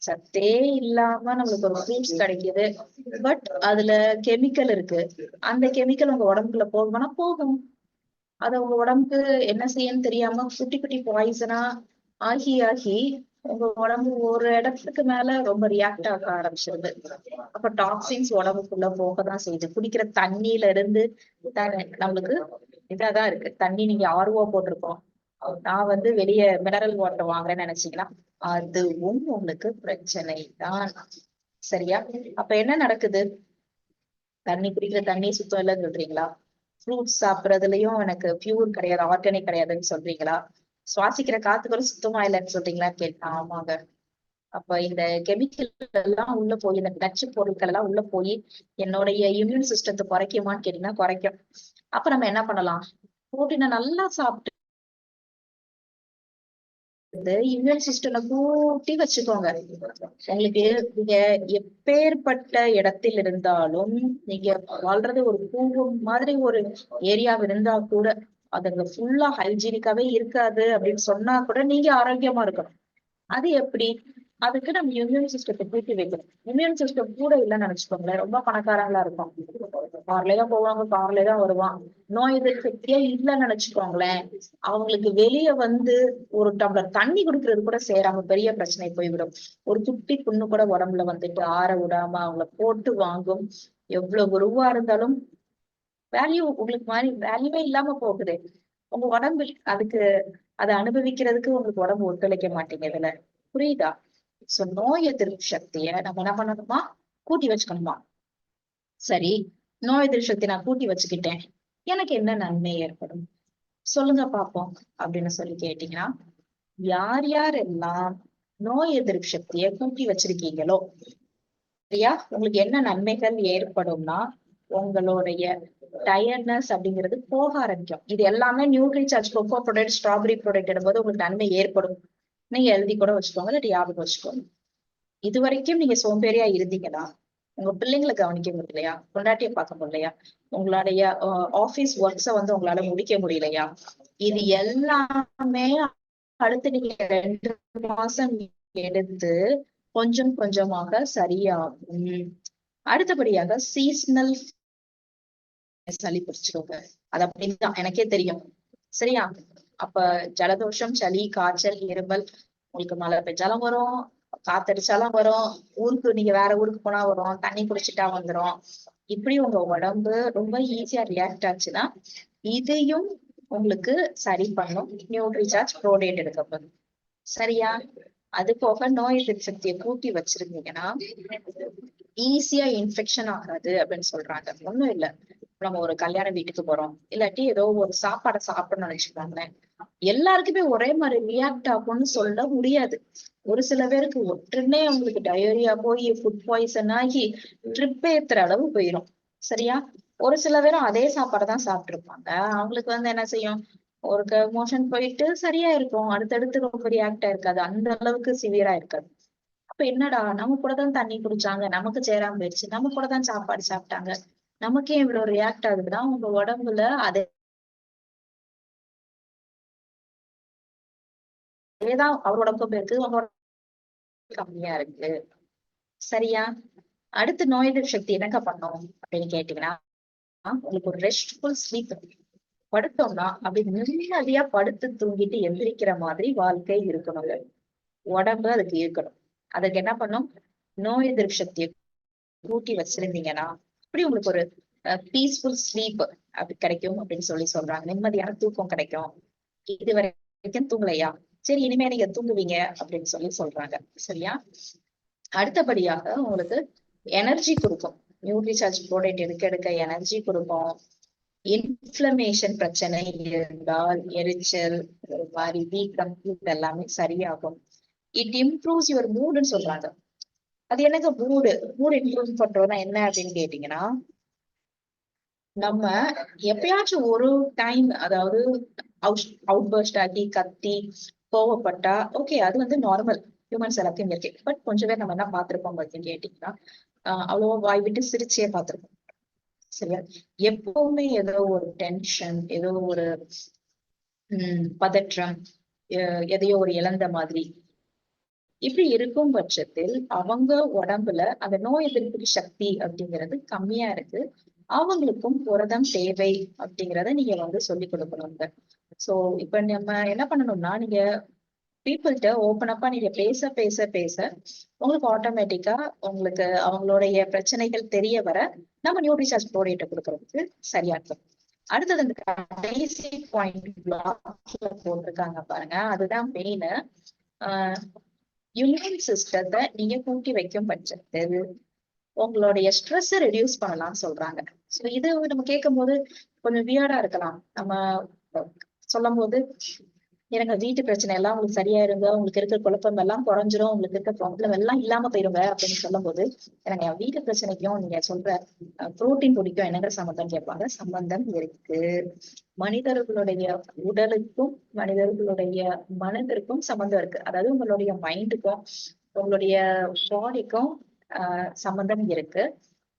சத்தே இல்லாம நம்மளுக்கு ஒரு ஃப்ரூட்ஸ் கிடைக்குது. பட் அதுல கெமிக்கல் இருக்கு. அந்த கெமிக்கல் உங்க உடம்புக்குள்ள போகும்னா போகும். அது உங்க உடம்புக்கு என்ன செய்யன்னு தெரியாம குட்டி குட்டி பாய்சனா ஆகி ஆகி உங்க உடம்பு ஒரு இடத்துக்கு மேல ரொம்ப ரியாக்ட் ஆக ஆரம்பிச்சிருது. அப்ப டாக்ஸின்ஸ் உடம்புக்குள்ள போகதான் செய்யுது. குடிக்கிற தண்ணியில இருந்து நம்மளுக்கு இதாதான் இருக்கு. தண்ணி நீங்க ஆர்வா போட்டிருக்கோம், நான் வந்து வெளியே மினரல் வாட்டர் வாங்குறேன்னு நினைச்சீங்கன்னா அதுவும் உங்களுக்கு பிரச்சனை தான். சரியா? அப்ப என்ன நடக்குது, தண்ணி குடிக்கிற தண்ணி சுத்தம் இல்லைன்னு சொல்றீங்களா? ஃப்ரூட்ஸ் சாப்பிடறதுலயும் எனக்கு பியூர் கிடையாது, ஆர்கானிக் கிடையாதுன்னு சொல்றீங்களா? சுவாசிக்கிற காத்துக்களும் சுத்தமா இல்லைன்னு சொல்றீங்களா கேட்டா ஆமாங்க. அப்ப இந்த கெமிக்கல் எல்லாம் உள்ள போய், இந்த நச்சு பொருட்கள் எல்லாம் உள்ள போய் என்னுடைய இம்யூன் சிஸ்டத்தை குறைக்குமான்னு கேட்டீங்கன்னா குறைக்கும். அப்ப நம்ம என்ன பண்ணலாம், புரோட்டீனை நல்லா சாப்பிட்டு இம்யூன் சிஸ்டத்தை கூட்டி வச்சுக்கோங்க. உங்களுக்கு நீங்க எப்பேற்பட்ட இடத்தில் இருந்தாலும், நீங்க வாழ்றது ஒரு பூங்கம் மாதிரி ஒரு ஏரியா இருந்தா கூட அதுங்க ஃபுல்லா ஹைஜீனிக்காவே இருக்காது அப்படின்னு சொன்னா கூட நீங்க ஆரோக்கியமா இருக்கணும். அது எப்படி? அதுக்கு நம்ம இம்யூன் சிஸ்டத்தை கூட்டி வைக்கணும். இம்யூன் சிஸ்டம் கூட இல்லைன்னு நினைச்சுக்கோங்களேன், ரொம்ப பணக்காரங்களா இருக்கும், கார்லதான் போவாங்க, கார்லதான் வருவான், நோய் எதிர்ப்பு சக்தியே இல்லைன்னு நினைச்சுக்கோங்களேன், அவங்களுக்கு வெளியே வந்து ஒரு டம்ளர் தண்ணி குடிக்கிறது கூட செய்யறாங்க, பெரிய பிரச்சனை போய்விடும். ஒரு துப்பி புண்ணு கூட உடம்புல வந்துட்டு ஆற விடாம அவங்கள போட்டு வாங்கும். எவ்வளவு ரூபா இருந்தாலும் வேல்யூ உங்களுக்கு மாதிரி வேல்யூவே இல்லாம போகுது. உங்க உடம்பு அதுக்கு அதை அனுபவிக்கிறதுக்கு உங்களுக்கு உடம்பு ஒத்துழைக்க மாட்டேங்குதுல. புரியுதா? சோ நோய் எதிர்ப்பு சக்திய நம்ம என்ன பண்ணணுமா? கூட்டி வச்சுக்கணுமா? சரி, நோய் எதிர்ப்பு சக்தி நான் கூட்டி வச்சுக்கிட்டேன், எனக்கு என்ன நன்மை ஏற்படும் சொல்லுங்க பாப்போம் அப்படின்னு சொல்லி கேட்டீங்கன்னா, யார் யாரெல்லாம் நோய் எதிர்ப்பு சக்தியை கூட்டி வச்சிருக்கீங்களோ, சரியா, உங்களுக்கு என்ன நன்மைகள் ஏற்படும்னா, உங்களுடைய டயர்ட்னஸ் அப்படிங்கிறது போக ஆரம்பிக்கும். இது எல்லாமே Nutricharge cocoa product, strawberry product எடுக்கும்போது உங்களுக்கு நன்மை ஏற்படும். நீங்க எழுதி கூட வச்சுக்கோங்க, இல்லாட்டி ஞாபகம் வச்சுக்கோங்க. இது வரைக்கும் நீங்க சோம்பேறியா இருந்தீங்கன்னா, உங்க பிள்ளைங்களை கவனிக்க முடியலையா, பொண்டாட்டியை பார்க்க முடியலையா, உங்களுடைய ஆபீஸ் ஒர்க்ஸ வந்து உங்களால முடிக்க முடியலையா, இது எல்லாமே அடுத்து நீங்க 2 மாசம் எடுத்து கொஞ்சம் கொஞ்சமாக சரியாகும். அடுத்தபடியாக சீசனல் சளி பிடிச்சிருங்க. அது அப்படின்தான் எனக்கே தெரியும். சரியா? அப்ப ஜலதோஷம், சளி, காய்ச்சல், இருமல், உங்களுக்கு மழை பெஞ்சாலும் வரும், காத்தடிச்சாலும் வரும், ஊருக்கு நீங்க வேற ஊருக்கு போனா வரும், தண்ணி குடிச்சிட்டா வந்துரும். இப்படி உங்க உடம்பு ரொம்ப ஈஸியா ரியாக்ட் ஆச்சுன்னா இதையும் உங்களுக்கு சரி பண்ணும் நியூட்ரிசார்ஜ் ப்ரோடேட் எடுக்கப்படும். சரியா? அது போக நோய் எதிர்ப்பு சக்தியை கூட்டி வச்சிருந்தீங்கன்னா ஈஸியா இன்ஃபெக்ஷன் ஆகாது அப்படின்னு சொல்றாங்க. ஒண்ணும் இல்ல, நம்ம ஒரு கல்யாண வீட்டுக்கு போறோம், இல்லாட்டி ஏதோ ஒரு சாப்பாடை சாப்பிடணும்னு நினைச்சுக்கோங்களேன், எல்லாருக்குமே ஒரே மாதிரி ரியாக்ட் ஆகும்னு சொல்ல முடியாது. ஒரு சில பேருக்கு உடனே அவங்களுக்கு டயோரியா போய் ஃபுட் பாய்சன் ஆகி ட்ரிப் ஏத்துற அளவு போயிடும். சரியா? ஒரு சில பேரும் அதே சாப்பாடை தான் சாப்பிட்டு இருப்பாங்க, அவங்களுக்கு வந்து என்ன செய்யும், ஒரு மோஷன் போயிட்டு சரியா இருக்கும், அடுத்தடுத்து ரொம்ப ரியாக்ட் ஆயிருக்காது, அந்த அளவுக்கு சிவியரா இருக்காது. அப்ப என்னடா, நம்ம கூட தான் தண்ணி குடிச்சாங்க, நமக்கு சேராம போயிடுச்சு, நம்ம கூட தான் சாப்பாடு சாப்பிட்டாங்க, நமக்கே இவ்வளவு ரியாக்ட் ஆகுதுன்னா உங்க உடம்புல அதேதான் அவர் உடம்புக்கும் இருக்கு, உங்க கம்மியா இருக்கு. சரியா? அடுத்து நோய் எதிர்ப்பு சக்தி என்னக்கா பண்ணும் அப்படின்னு கேட்டீங்கன்னா, உங்களுக்கு ஒரு ரெஸ்ட்ஃபுல் ஸ்லீப். படுத்தோம்னா அப்படி நிம்மதியா படுத்து தூங்கிட்டு எந்திரிக்கிற மாதிரி வாழ்க்கை இருக்கணுங்க. உடம்பு அதுக்கு இருக்கணும். அதுக்கு என்ன பண்ணும்? நோய் எதிர்ப்பு சக்தியை கூட்டி வச்சிருந்தீங்கன்னா அப்படி உங்களுக்கு ஒரு பீஸ்ஃபுல் ஸ்லீப் அப்படி கிடைக்கும் அப்படின்னு சொல்லி சொல்றாங்க. நிம்மதியான தூக்கம் கிடைக்கும். இது வரைக்கும் தூங்கலையா, சரி இனிமே நீங்க தூங்குவீங்க அப்படின்னு சொல்லி சொல்றாங்க. சரியா? அடுத்தபடியாக உங்களுக்கு எனர்ஜி கொடுக்கும். நியூட்ரிசார்ஜ் ப்ரோடக்ட் எடுக்க எடுக்க எனர்ஜி கொடுக்கும். இன்ஃப்ளமேஷன் பிரச்சனை இருந்தால், எரிச்சல், ஒரு மாதிரி வீக்கம், இது எல்லாமே சரியாகும். இட் இம்ப்ரூவ்ஸ் யுவர் மூடுன்னு சொல்றாங்க. அது எனக்கு மூடு இம்ப்ரூவ் பண்றதுன்னா என்ன அப்படின்னு கேட்டீங்கன்னா, நம்ம எப்பயாச்சும் ஒரு டைம், அதாவது அவுட் பர்ஸ்ட் ஆகி கத்தி கோவப்பட்டா ஓகே, அது வந்து நார்மல், ஹியூமன்ஸ் எல்லாத்தையும் இருக்கு. பட் கொஞ்சம் பேர் நம்ம என்ன பார்த்திருப்போம் அப்படின்னு கேட்டீங்கன்னா, அவ்வளவா வாய் விட்டு சிரிச்சே பார்த்திருப்போம். சரியா? எப்பவுமே ஏதோ ஒரு டென்ஷன், ஏதோ ஒரு பதற்றம், எதையோ ஒரு இழந்த மாதிரி இப்படி இருக்கும் பட்சத்தில் அவங்க உடம்புல அந்த நோய் எதிர்ப்பு சக்தி அப்படிங்கிறது கம்மியா இருக்கு. அவங்களுக்கும் புரதம் தேவை அப்படிங்கிறத நீங்க வந்து சொல்லி கொடுக்கணுங்க. சோ இப்ப நம்ம என்ன பண்ணணும்னா, நீங்க பீப்புள்கிட்ட ஓப்பன் அப்பா நீங்க பேச பேச பேச உங்களுக்கு ஆட்டோமேட்டிக்கா உங்களுக்கு அவங்களுடைய பிரச்சனைகள் தெரிய வர நம்ம நியூட்ரிசார்ஜ் ப்ரோடக்ட் கொடுக்கறதுக்கு சரியா இருக்கும். அடுத்தது இந்த கடைசி பாயிண்ட் பிளாக்ல போட்டிருக்காங்க பாருங்க, அதுதான் மெயின். இம்யூன் சிஸ்டத்தை நீங்க கூட்டி வைக்கும் பட்சத்தில் உங்களுடைய ஸ்ட்ரெஸ் ரெடியூஸ் பண்ணலாம்னு சொல்றாங்க. சோ இது நம்ம கேட்கும் போது கொஞ்சம் வியர்டா இருக்கலாம். நம்ம சொல்லும் போது எனக்கு வீட்டு பிரச்சனை எல்லாம் உங்களுக்கு சரியாயிருங்க, உங்களுக்கு இருக்கிற குழப்பம் எல்லாம் குறைஞ்சிரும், உங்களுக்கு இருக்க ப்ராப்ளம் எல்லாம் இல்லாம போயிருங்க அப்படின்னு சொல்லும் போது எனக்கு என் வீட்டு பிரச்சனைக்கும் நீங்க சொல்ற புரோட்டீன் பிடிக்கும் என்னங்கிற சம்பந்தம் கேட்பாங்க. சம்பந்தம் இருக்கு. மனிதர்களுடைய உடலுக்கும் மனிதர்களுடைய மனதிற்கும் சம்பந்தம் இருக்கு. அதாவது உங்களுடைய மைண்டுக்கும் உங்களுடைய பாடிக்கும் சம்பந்தம் இருக்கு.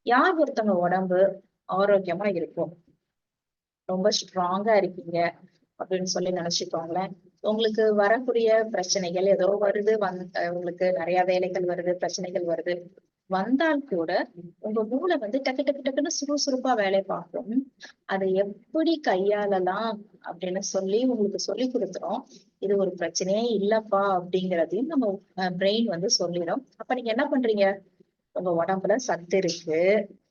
யார் ஒருத்தவங்க உடம்பு ஆரோக்கியமா இருக்கும், ரொம்ப ஸ்ட்ராங்கா இருக்கீங்க அப்படின்னு சொல்லி நினைச்சுக்கோங்களேன். உங்களுக்கு வரக்கூடிய பிரச்சனைகள் ஏதோ வருது, உங்களுக்கு நிறைய வேலைகள் வருது, பிரச்சனைகள் வருது, வந்தால் கூட உங்க மூளை வந்து டக்கு டக்கு டக்குன்னு சுறுசுறுப்பா வேலை பார்க்கும். அதை எப்படி கையாளலாம் அப்படின்னு சொல்லி உங்களுக்கு சொல்லி கொடுத்துரும். இது ஒரு பிரச்சனையே இல்லப்பா அப்படிங்கிறதையும் நம்ம பிரெயின் வந்து சொல்லிடும். அப்ப நீங்க என்ன பண்றீங்க, உங்க உடம்புல சத்து இருக்கு,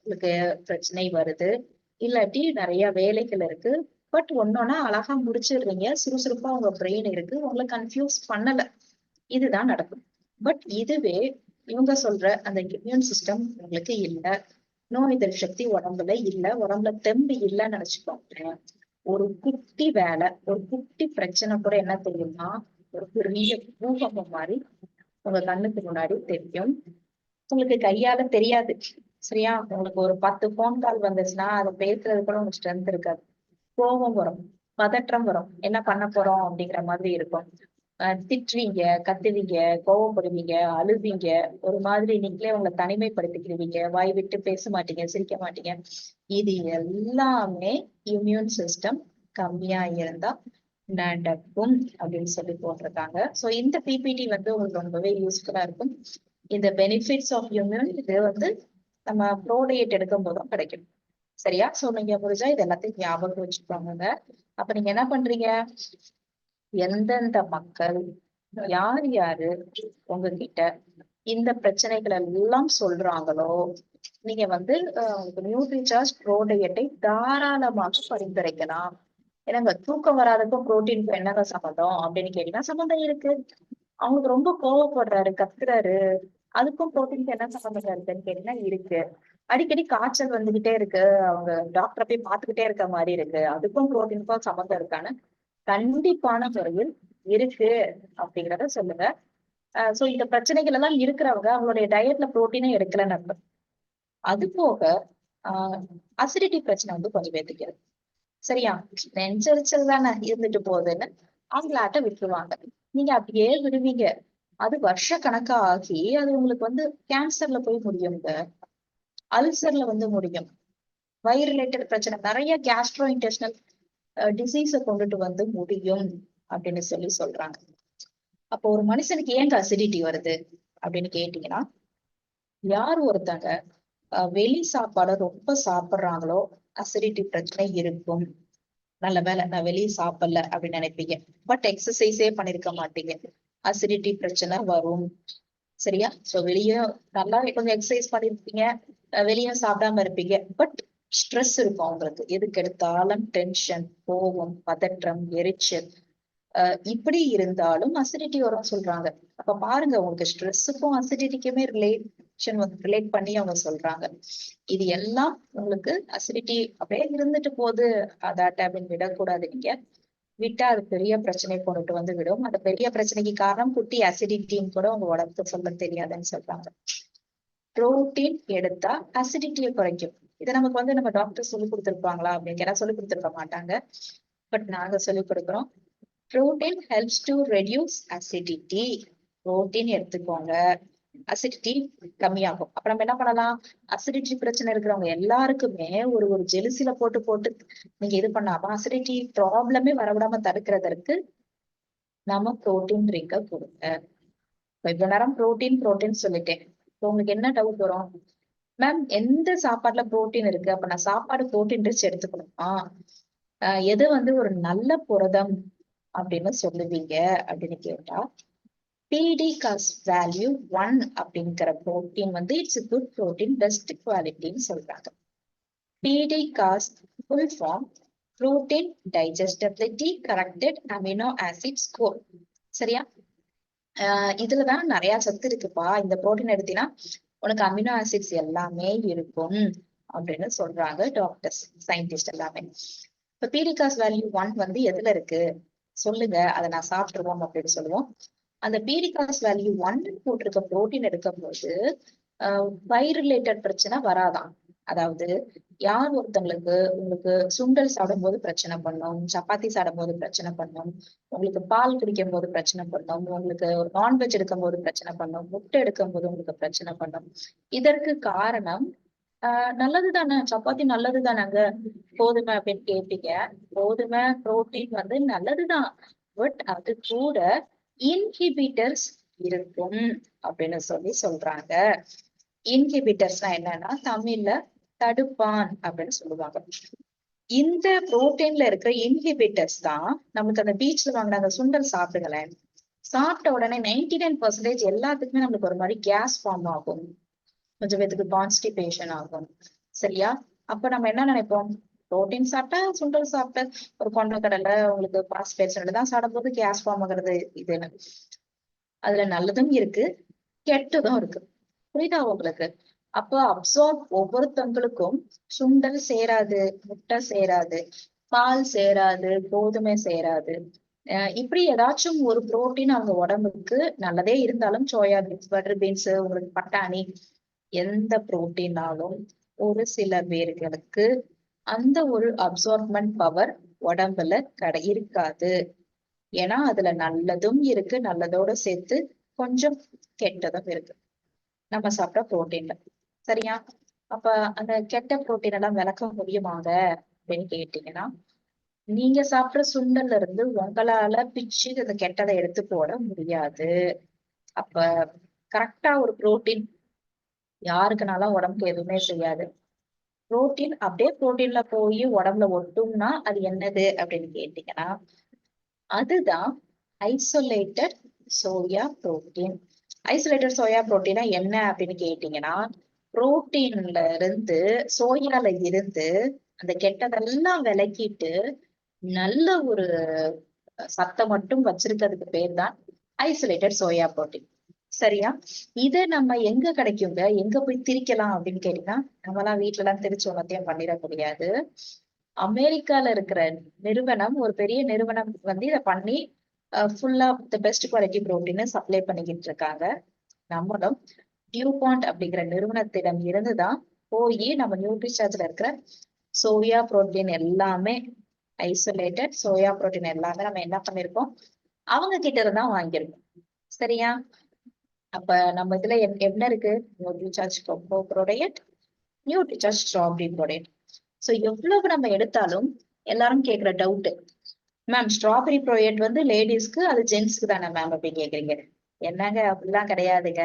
உங்களுக்கு பிரச்சனை வருது, இல்லாட்டி நிறைய வேலைகள் இருக்கு. பட் ஒன்னொன்னா அழகா முடிச்சிடுறீங்க, சுறுசுறுப்பா உங்க பிரெயின் இருக்கு, உங்களை கன்ஃபியூஸ் பண்ணல. இதுதான் நடக்கும். பட் இதுவே இவங்க சொல்ற அந்த இம்யூன் சிஸ்டம் உங்களுக்கு இல்ல, நோய் எதிர்ப்பு சக்தி உடம்புல இல்ல, உடம்புல தெம்பு இல்லைன்னு நினைச்சுக்கோங்க. ஒரு குட்டி வேலை, ஒரு குட்டி பிரச்சனை கூட என்ன தெரியுமா, ஒரு பெரிய பூகம்பம் மாதிரி உங்க கண்ணுக்கு முன்னாடி தெரியும். உங்களுக்கு கையால தெரியாது. சரியா? உங்களுக்கு ஒரு 10 போன் கால் வந்துச்சுன்னா அதை பேசுறது கூட உங்களுக்கு ஸ்ட்ரென்த் இருக்காது. கோபம் வரும், பதற்றம் வரும், என்ன பண்ண போறோம் அப்படிங்கிற மாதிரி இருக்கும். திட்டுவீங்க, கத்துவீங்க, கோவப்படுவீங்க, அழுவீங்க, ஒரு மாதிரி நீங்களே உங்களை தனிமைப்படுத்திக்கிடுவீங்க, வாய் விட்டு பேச மாட்டீங்க, சிரிக்க மாட்டீங்க. இது எல்லாமே இம்யூன் சிஸ்டம் கம்மியா இருந்தா நடக்கும் அப்படின்னு சொல்லி போட்டிருக்காங்க. சோ இந்த பிபிடி வந்து உங்களுக்கு ரொம்பவே யூஸ்ஃபுல்லா இருக்கும். இந்த பெனிஃபிட்ஸ் ஆஃப் இம்யூன் இது வந்து நம்ம ப்ரோடேட் எடுக்கும் போதும் கிடைக்கும். சரியா? சோ நீங்க முடிஞ்சா இது எல்லாத்தையும் ஞாபகம் வச்சுக்கோங்க. அப்ப நீங்க என்ன பண்றீங்க, எந்தெந்த மக்கள் யார் யாரு உங்ககிட்ட இந்த பிரச்சனைகள் எல்லாம் சொல்றாங்களோ, நீங்க வந்து நியூட்ரிசார்ஜ் ப்ரோடேட்டை தாராளமாக பரிந்துரைக்கலாம். ஏன்னாங்க தூக்கம் வராதப்போ புரோட்டீனுக்கு என்னங்க சம்மந்தம் அப்படின்னு கேட்டீங்கன்னா சம்மந்தம் இருக்கு. அவங்களுக்கு ரொம்ப கோவப்படுறாரு, கத்துறாரு, அதுக்கும் புரோட்டீனுக்கு என்ன சம்மந்தம் இருக்குன்னு கேட்டீங்கன்னா இருக்கு. அடிக்கடி காய்ச்சல் வந்துகிட்டே இருக்கு, அவங்க டாக்டரை போய் பார்த்துக்கிட்டே இருக்க மாதிரி இருக்கு, அதுக்கும் புரோட்டீனுக்கும் சம்மந்தம் இருக்கான்னு கண்டிப்பான முறையில் இருக்கு அப்படிங்கிறத சொல்லுங்க. சோ இந்த பிரச்சனைகள் எல்லாம் இருக்கிறவங்க அவங்களுடைய டயட்ல புரோட்டீனே எடுக்கலன்னு அர்த்தம். அது போக அசிடிட்டி பிரச்சனை வந்து கொஞ்சம் பேத்துக்கிறது. சரியா? நெஞ்சரிச்சல் தானே இருந்துட்டு போகுதுன்னு அவங்களாட்ட விட்டுருவாங்க. நீங்க அப்படியே விடுவீங்க, அது வருஷ கணக்கா ஆகி அது உங்களுக்கு வந்து கேன்சர்ல போய் முடியுங்க, அல்சர்ல வந்து முடியும், வயிறு ரிலேட்டட் பிரச்சனை, நிறைய கேஸ்ட்ரோ இன்டெஸ்டினல் டிசீஸ கொண்டுட்டு வந்து முடியும் அப்படின்னு சொல்லி சொல்றாங்க. அப்போ ஒரு மனுஷனுக்கு ஏங்க அசிடிட்டி வருது அப்படின்னு கேட்டீங்கன்னா, யார் ஒருத்தங்க வெளி சாப்பாடை ரொம்ப சாப்பிடுறாங்களோ அசிடிட்டி பிரச்சனை இருக்கும். நல்ல வேலை நான் வெளியே சாப்பிடல அப்படின்னு நினைப்பீங்க, பட் எக்ஸசைஸே பண்ணிருக்க மாட்டீங்க, அசிடிட்டி பிரச்சனை வரும். சரியா? சோ வெளியே நல்லா கொஞ்சம் எக்ஸசைஸ் பண்ணிருப்பீங்க, வெளியும் சாப்பிடாம இருப்பீங்க, பட் ஸ்ட்ரெஸ் இருக்கும் உங்களுக்கு, எதுக்கு எடுத்தாலும் டென்ஷன், கோபம், பதற்றம், எரிச்சல், இப்படி இருந்தாலும் அசிடிட்டி வரும் சொல்றாங்க. அப்ப பாருங்க, உங்களுக்கு ஸ்ட்ரெஸ்ஸுக்கும் அசிடிட்டிக்குமே ரிலேட் பண்ணி அவங்க சொல்றாங்க. இது எல்லாம் உங்களுக்கு அசிடிட்டி அப்படியே இருந்துட்டு போகுது அதாட்ட அப்படின்னு விடக்கூடாது. நீங்க விட்டா அது பெரிய பிரச்சனை கொண்டுட்டு வந்து விடும். அந்த பெரிய பிரச்சனைக்கு காரணம் குட்டி அசிடிட்டின்னு கூட உங்க உடம்புக்கு சொல்ல தெரியாதுன்னு சொல்றாங்க. புரோட்டீன் எடுத்தா அசிடிட்டியை குறைக்கும். இதை நமக்கு வந்து நம்ம டாக்டர் சொல்லி கொடுத்துருப்பாங்களா அப்படின்னு கேட்டா சொல்லி கொடுத்துருக்க மாட்டாங்க, பட் நாங்க சொல்லி கொடுக்குறோம். Protein helps to reduce acidity. Protein எடுத்துக்கோங்க, அசிடிட்டி கம்மியாகும். அப்ப நம்ம என்ன பண்ணலாம், அசிடிட்டி பிரச்சனை இருக்கிறவங்க எல்லாருக்குமே ஒரு ஒரு ஜெலுசில போட்டு போட்டு நீங்க இது பண்ணாம அசிடிட்டி ப்ராப்ளமே வரவிடாம தடுக்கிறதற்கு நம்ம புரோட்டீன் ட்ரிங்க கொடுங்க. இவ்வளவு நேரம் புரோட்டீன் புரோட்டீன் சொல்லிட்டேன். உங்களுக்கு என்ன டவுட் வரும், மேம் எந்த சாப்பாடுல புரோட்டீன் இருக்கு, அப்ப நான் சாப்பாடு புரோட்டீன் ரிச் எடுத்துக்கணுமா, எது வந்து ஒரு நல்ல புரதம் அப்படின்னு சொல்லுவீங்க அப்படின்னு கேட்டா, பிடிகாஸ் வேல்யூ 1 அப்படிங்கிற புரோட்டீன் வந்து இட்ஸ் குட் புரோட்டீன், பெஸ்ட் குவாலிட்டின்னு சொல்றாங்க. PDCAAS full form protein digestibility corrected amino acid score. சரியா? இதுலதான் நிறைய சத்து இருக்குப்பா, இந்த புரோட்டீன் எடுத்தீங்கன்னா உனக்கு அமினோ ஆசிட்ஸ் எல்லாமே இருக்கும் அப்படின்னு சொல்றாங்க டாக்டர்ஸ், சயின்டிஸ்ட் எல்லாமே. இப்ப பிடிகாஸ் வேல்யூ 1 வந்து எதுல இருக்கு சொல்லுங்க, அதை நான் சாப்பிட்டுருவோம் அப்படின்னு சொல்லுவோம். அந்த பிடிகாஸ் வேல்யூ 1 போட்டிருக்க புரோட்டீன் எடுக்கும் போது வயிறு ரிலேட்டட் பிரச்சனை வராதான். அதாவது யார் ஒருத்தங்களுக்கு உங்களுக்கு சுண்டல் சாப்பிடும் போது பிரச்சனை பண்ணும், சப்பாத்தி சாப்பிடும் போது பிரச்சனை பண்ணும், உங்களுக்கு பால் குடிக்கும் போது பிரச்சனை பண்ணும், உங்களுக்கு ஒரு நான்வெஜ் எடுக்கும் போது பிரச்சனை பண்ணும், முட்டை எடுக்கும் போது உங்களுக்கு பிரச்சனை பண்ணும். இதற்கு காரணம் நல்லது தானே, சப்பாத்தி நல்லது தானேங்க, கோதுமை அப்படின்னு கேட்பீங்க. கோதுமை புரோட்டீன் வந்து நல்லதுதான், பட் அது கூட இன்ஹிபிட்டர்ஸ் இருக்கும் அப்படின்னு சொல்லி சொல்றாங்க. இன்ஹிபிட்டர்ஸ்னா என்னன்னா தமிழ்ல தடுப்பான் அப்படின்னு சொல்லுவாங்க. இந்த புரோட்டீன்ல இருக்கிற இன்ஹிபிட்டர்ஸ் தான் நமக்கு அந்த பீச்ல வாங்கினாங்க சுண்டல் சாப்பிடுங்களேன், சாப்பிட்ட உடனே 99% எல்லாத்துக்குமே நம்மளுக்கு ஒரு மாதிரி கேஸ் ஃபார்ம் ஆகும், கொஞ்சம் பேத்துக்கு கான்ஸ்டிபேஷன் ஆகும். சரியா? அப்ப நம்ம என்ன நினைப்போம், புரோட்டீன் சாப்பிட்டா சுண்டல் சாப்பிட்ட ஒரு கொண்டக்கடலை உங்களுக்கு பாஸ்பேட் தான் சாப்பிடும்போது கேஸ் ஃபார்ம் ஆகுறது இதுன்னு. அதுல நல்லதும் இருக்கு கெட்டதும் இருக்கு. புரியுதா உங்களுக்கு? அப்போ அப்சார்ப் ஒவ்வொருத்தவங்களுக்கும் சுண்டல் சேராது, முட்டை சேராது, பால் சேராது, கோதுமை சேராது. இப்படி ஏதாச்சும் ஒரு புரோட்டீன் அவங்க உடம்புக்கு நல்லதே இருந்தாலும் சோயா பீன்ஸ், பட்டர் பீன்ஸ், உங்களுக்கு பட்டாணி, எந்த புரோட்டீனாலும் ஒரு சில பேர்களுக்கு அந்த ஒரு அப்சார்ப்மெண்ட் பவர் உடம்புல இருக்காது. ஏன்னா அதுல நல்லதும் இருக்கு, நல்லதோட சேர்த்து கொஞ்சம் கெட்டதும் இருக்கு நம்ம சாப்பிட்ட புரோட்டீன்ல. சரியா? அப்ப அந்த கெட்ட புரோட்டீன் எல்லாம் விளக்க முடியுமாங்க அப்படின்னு கேட்டீங்கன்னா, நீங்க சாப்பிடுற சுண்டல்ல இருந்து உங்களால பிச்சு அந்த கெட்டதை எடுத்து போட முடியாது. அப்ப கரெக்டா ஒரு புரோட்டீன் யாருக்குனாலும் உடம்புக்கு எதுவுமே செய்யாது. புரோட்டீன் அப்படியே புரோட்டீன்ல போய் உடம்புல ஒட்டும்னா அது என்னது அப்படின்னு கேட்டீங்கன்னா, அதுதான் isolated soya protein. Isolated soya புரோட்டீனா என்ன அப்படின்னு கேட்டீங்கன்னா, புரோட்டீன்ல இருந்து சோயால இருந்து அந்த கெட்டதெல்லாம் விலக்கிட்டு நல்ல ஒரு சத்தை மட்டும் வச்சிருக்கிறதுக்கு பேர் தான் ஐசோலேட்டட் சோயா புரோட்டீன். சரியா? இதை நம்ம எங்க கிடைக்குங்க, எங்க போய் திரிக்கலாம் அப்படின்னு கேட்டீங்கன்னா, நம்மலாம் வீட்டுல எல்லாம் திரிச்சு ஒன்னத்தையும் பண்ணிட முடியாது. அமெரிக்கால இருக்கிற நிறுவனம், ஒரு பெரிய நிறுவனம் வந்து இதை பண்ணி ஃபுல்லா the best quality protein supply பண்ணிக்கிட்டு இருக்காங்க. நம்மளும் டியூபாண்ட் அப்படிங்கிற நிறுவனத்திடம் இருந்துதான் போய் நம்ம நியூட்ரிசார்ஜ்ல இருக்கிற சோயா புரோட்டீன் எல்லாமே, ஐசோலேட்டட் சோயா புரோட்டீன் எல்லாமே நம்ம என்ன பண்ணிருக்கோம், அவங்க கிட்ட இருந்தா வாங்கியிருக்கோம். சரியா? அப்ப நம்ம இதுல என்ன இருக்கு, Nutricharge cocoa product, Nutricharge strawberry product. So எவ்வளவு நம்ம எடுத்தாலும் எல்லாரும் கேக்குற டவுட், மேம் ஸ்ட்ராபெரி ப்ரோடக்ட் வந்து லேடிஸ்க்கு அது ஜென்ஸ்க்கு தானே மேம் அப்படின்னு கேக்குறீங்க. என்னங்க அப்படிலாம் கிடையாதுங்க,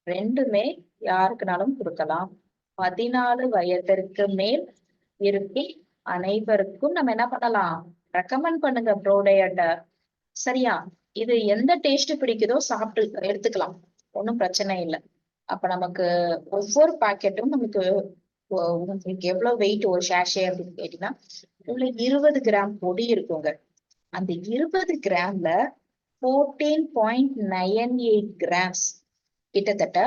ரெண்டுமே யாருக்குனாலும் கொடுக்கலாம். 14 வயதிற்கு மேல் இருக்கும் அனைவருக்கும் நம்ம என்ன பண்ணலாம், ரெக்கமெண்ட் பண்ணுங்க ப்ரோடக்ட. சரியா? இது எந்த டேஸ்ட் பிடிக்குதோ சாப்பிட்டு எடுத்துக்கலாம், ஒன்றும் பிரச்சனை இல்லை. அப்ப நமக்கு ஒவ்வொரு பாக்கெட்டும் நமக்கு உங்களுக்கு எவ்வளவு வெயிட் ஒரு ஷேஷே அப்படின்னு கேட்டீங்கன்னா, உள்ள 20 கிராம் பொடி இருக்குங்க. அந்த 20 கிராம்ல 14.98 கிராம்ஸ், கிட்டத்தட்ட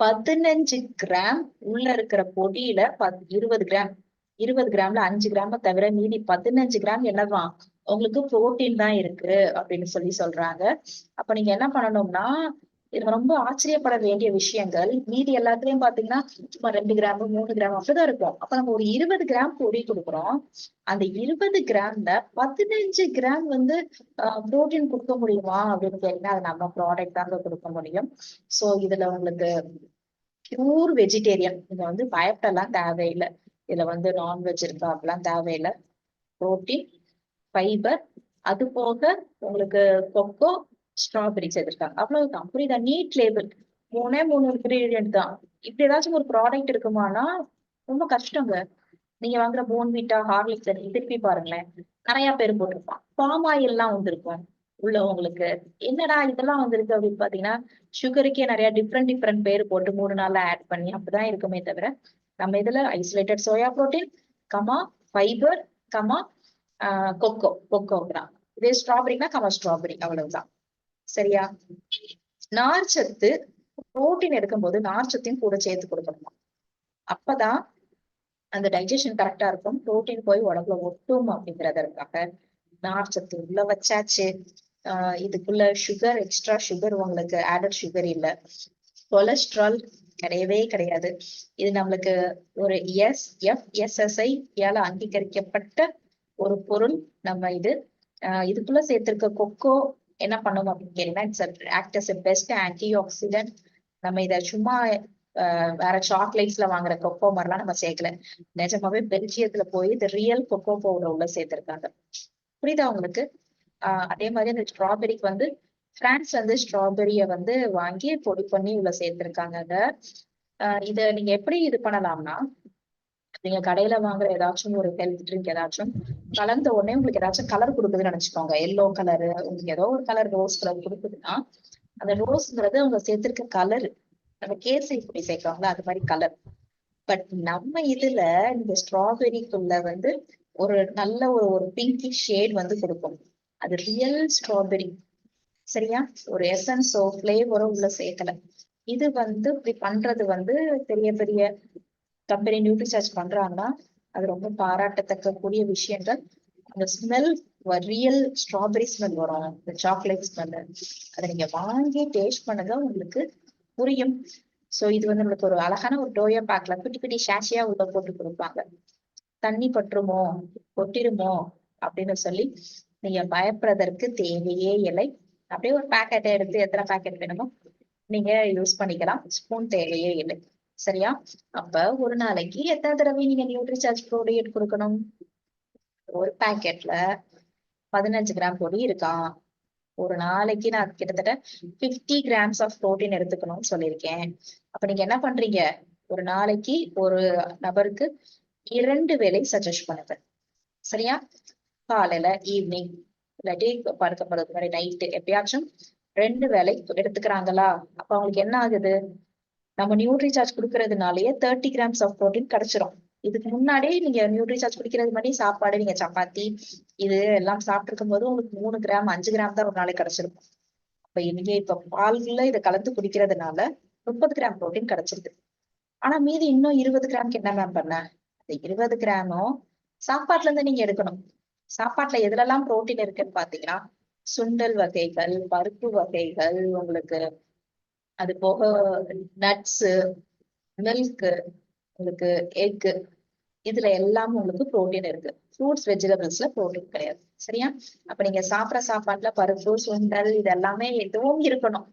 15 கிராம் உள்ள இருக்கிற பொடியில 20 கிராம், 20 கிராம்ல 5 கிராம தவிர மீதி 15 கிராம் என்னவா உங்களுக்கு புரோட்டீன் தான் இருக்கு அப்படின்னு சொல்றாங்க. அப்ப நீங்க என்ன பண்ணணும்னா, இது ரொம்ப ஆச்சரியப்பட வேண்டிய விஷயங்கள். மீதி எல்லாத்துலயும் பாத்தீங்கன்னா சும்மா 2 கிராம் 3 கிராம் அப்படிதான் இருக்கும். அப்ப நம்ம ஒரு 20 கிராம் பொடி கொடுக்குறோம். அந்த 20 கிராம்ல 15 கிராம் வந்து புரோட்டீன் கொடுக்க முடியுமா அப்படின்னு கேட்டீங்கன்னா, அது நம்ம ப்ராடக்ட் தாங்க கொடுக்க முடியும். சோ இதுல உங்களுக்கு பியூர் வெஜிடேரியன், இங்க வந்து பயப்படலாம் தேவையில்லை. இதுல வந்து நான்வெஜ் இருக்கா அப்படிலாம் தேவையில்லை. புரோட்டீன், ஃபைபர், அது போக உங்களுக்கு கொக்கோ, ஸ்ட்ராபெரி சேர்த்திருக்காங்க, அவ்வளவுதான். புரியுதா? நீட் லேபிள், 3 இன்கிரீடியன்ட் தான். இப்படி ஏதாச்சும் ஒரு ப்ராடக்ட் இருக்குமானா ரொம்ப கஷ்டங்க. நீங்க வாங்குற போன்விட்டா, ஹார்லிக்ஸ் திருப்பி பாருங்களேன், நிறைய பேர் போட்டிருப்பான். பாம் ஆயில் எல்லாம் வந்திருக்கும் உள்ள. உங்களுக்கு என்னடா இதெல்லாம் வந்திருக்கு அப்படின்னு பாத்தீங்கன்னா, சுகருக்கே நிறைய டிஃப்ரெண்ட் பேர் போட்டு 3 நாள்ல ஆட் பண்ணி அப்படிதான் இருக்குமே தவிர, நம்ம இதுல isolated soya protein, comma fibre, comma cocoa தான். இதே ஸ்ட்ராபெரினா கமா ஸ்ட்ராபெரி, அவ்வளவுதான். சரியா? நார்ச்சத்து, புரோட்டீன் எடுக்கும்போது நார்ச்சத்தையும் கூட சேர்த்து கொடுக்கணும். அப்பதான் அந்த டைஜஷன் கரெக்டா இருக்கும், புரோட்டீன் போய் உடம்புல ஒட்டும் அப்படிங்கறதற்காக நார்ச்சத்து உள்ள வச்சாச்சு. இதுக்குள்ள சுகர், எக்ஸ்ட்ரா சுகர், உங்களுக்கு ஆடட் சுகர் இல்ல, கொலஸ்ட்ரால் கிடையவே கிடையாது. இது நம்மளுக்கு ஒரு FSSAI யால அங்கீகரிக்கப்பட்ட ஒரு பொருள். நம்ம இதுக்குள்ள சேர்த்திருக்க கொக்கோ என்ன பண்ணும் அப்படின்னு கேட்டீங்கன்னா, it's act as best antioxidant. நம்ம இதை சும்மா வேற சாக்லேட்ஸ்ல வாங்குற கொக்கோ மாதிரிலாம் நம்ம சேர்க்கல. நிஜமாவே பெல்ஜியத்துல போய் இந்த ரியல் கொக்கோ பவுடர் உள்ள சேர்த்திருக்காங்க. புரியுதா உங்களுக்கு? அதே மாதிரி அந்த ஸ்ட்ராபெரிக்கு வந்து பிரான்ஸ்ல இருந்து ஸ்ட்ராபெரிய வந்து வாங்கி பொடி பண்ணி உள்ள சேர்த்திருக்காங்க. இத நீங்க எப்படி இது பண்ணலாம்னா, நீங்க கடையில வாங்குற ஏதாச்சும் ஒரு ஹெல்த் ட்ரிங்க் ஏதாச்சும் கலந்த உடனே உங்களுக்கு ஏதாச்சும் கலர் கொடுக்குதுன்னு நினைச்சுக்கோங்க, எல்லோ கலரு, உங்களுக்கு ஏதோ ஒரு கலர் ரோஸ் கலர் கொடுக்குதுன்னா, அந்த ரோஸ்ங்கிறது அவங்க சேர்த்திருக்க கலர், நம்ம கேசரி பொடி சேர்க்கறாங்களா அது மாதிரி கலர். பட் நம்ம இதுல இந்த ஸ்ட்ராபெரிக்குள்ள வந்து ஒரு நல்ல ஒரு பிங்கி ஷேட் வந்து கொடுக்கும். அது ரியல் ஸ்ட்ராபெரி. சரியா? ஒரு எசன்ஸோ பிளேவரோ உள்ள சேர்க்கல. இது வந்து இப்படி பண்றது வந்து பெரிய பெரிய கம்பெனி நியூட்ரிசார்ஜ் பண்றாங்கன்னா அது ரொம்ப பாராட்டத்தக்க கூடிய விஷயங்கள். அந்த ஸ்மெல் ரியல் ஸ்ட்ராபெரி ஸ்மெல் வரும், இந்த சாக்லேட் ஸ்மெல். அதை நீங்க வாங்கி டேஸ்ட் பண்ணுங்க, உங்களுக்கு புரியும். சோ இது வந்து உங்களுக்கு ஒரு அழகான ஒரு டோயோ பேக்ல குட்டி குட்டி ஷாஷியா உள்ள போட்டு கொடுப்பாங்க. தண்ணி பற்றுமோ கொட்டிருமோ அப்படின்னு சொல்லி நீங்க பயப்படுறதற்கு தேவையே இல்லை. அப்படியே ஒரு பேக்கெட்டை எடுத்து எத்தனை பேக்கெட் வேணுமோ நீங்க யூஸ் பண்ணிக்கலாம். ஸ்பூன் தேவையே இல்லை. சரியா? அப்ப ஒரு நாளைக்கு எத்தனை தடவை நீங்க நியூட்ரிசார்ஜ் ப்ரோடக்ட் கொடுக்கணும்? ஒரு பேக்கெட்ல 15 கிராம் பொடி இருக்கான். ஒரு நாளைக்கு நான் கிட்டத்தட்ட 50 கிராம்ஸ் ஆஃப் புரோட்டீன் எடுத்துக்கணும்னு சொல்லியிருக்கேன். அப்ப நீங்க என்ன பண்றீங்க? ஒரு நாளைக்கு ஒரு நபருக்கு 2 வேளை சஜஸ்ட் பண்ணுங்க. சரியா? காலையில ஈவினிங் இல்லாட்டி படுக்க போறதுக்கு முன்னாடி நைட்டு எப்பயாச்சும் 2 வேளை எடுத்துக்கிறாங்களா? அப்ப அவங்களுக்கு என்ன ஆகுது? நம்ம நியூட்ரிசார்ஜ் கொடுக்கறதுனாலயே 30 கிராம்ஸ் ஆஃப் புரோட்டீன் கிடைச்சிரும். இதுக்கு முன்னாடியே நீங்க நியூட்ரிசார்ஜ் குடிக்கிறது மாதிரி சாப்பாடு, நீங்க சப்பாத்தி இது எல்லாம் சாப்பிட்டு இருக்கும் போது உங்களுக்கு 3 கிராம் 5 கிராம் தான் ஒரு நாளைக்கு கிடைச்சிருக்கும். அப்ப நீங்க இப்ப பால்ல இதை கலந்து குடிக்கிறதுனால 30 கிராம் புரோட்டீன் கிடைச்சிருது. ஆனா மீதி இன்னும் 20 கிராம்க்கு என்ன மேம் பண்ண? இந்த 20 கிராமும் சாப்பாட்டுல இருந்து நீங்க எடுக்கணும். சாப்பாட்டுல எதுலெல்லாம் புரோட்டீன் இருக்குன்னு பாத்தீங்கன்னா, சுண்டல் வகைகள், பருப்பு வகைகள், உங்களுக்கு அது போக நட்ஸ், மில்க், உங்களுக்கு எக், இதுல எல்லாம் உங்களுக்கு புரோட்டீன் இருக்கு. ஃப்ரூட்ஸ் வெஜிடபிள்ஸ்ல புரோட்டீன் கிடையாது. சரியா? அப்ப நீங்க சாப்பிட்ற சாப்பாட்டுல பருப்பு, சுண்டல் இது எல்லாமே எதுவும் இருக்கணும்.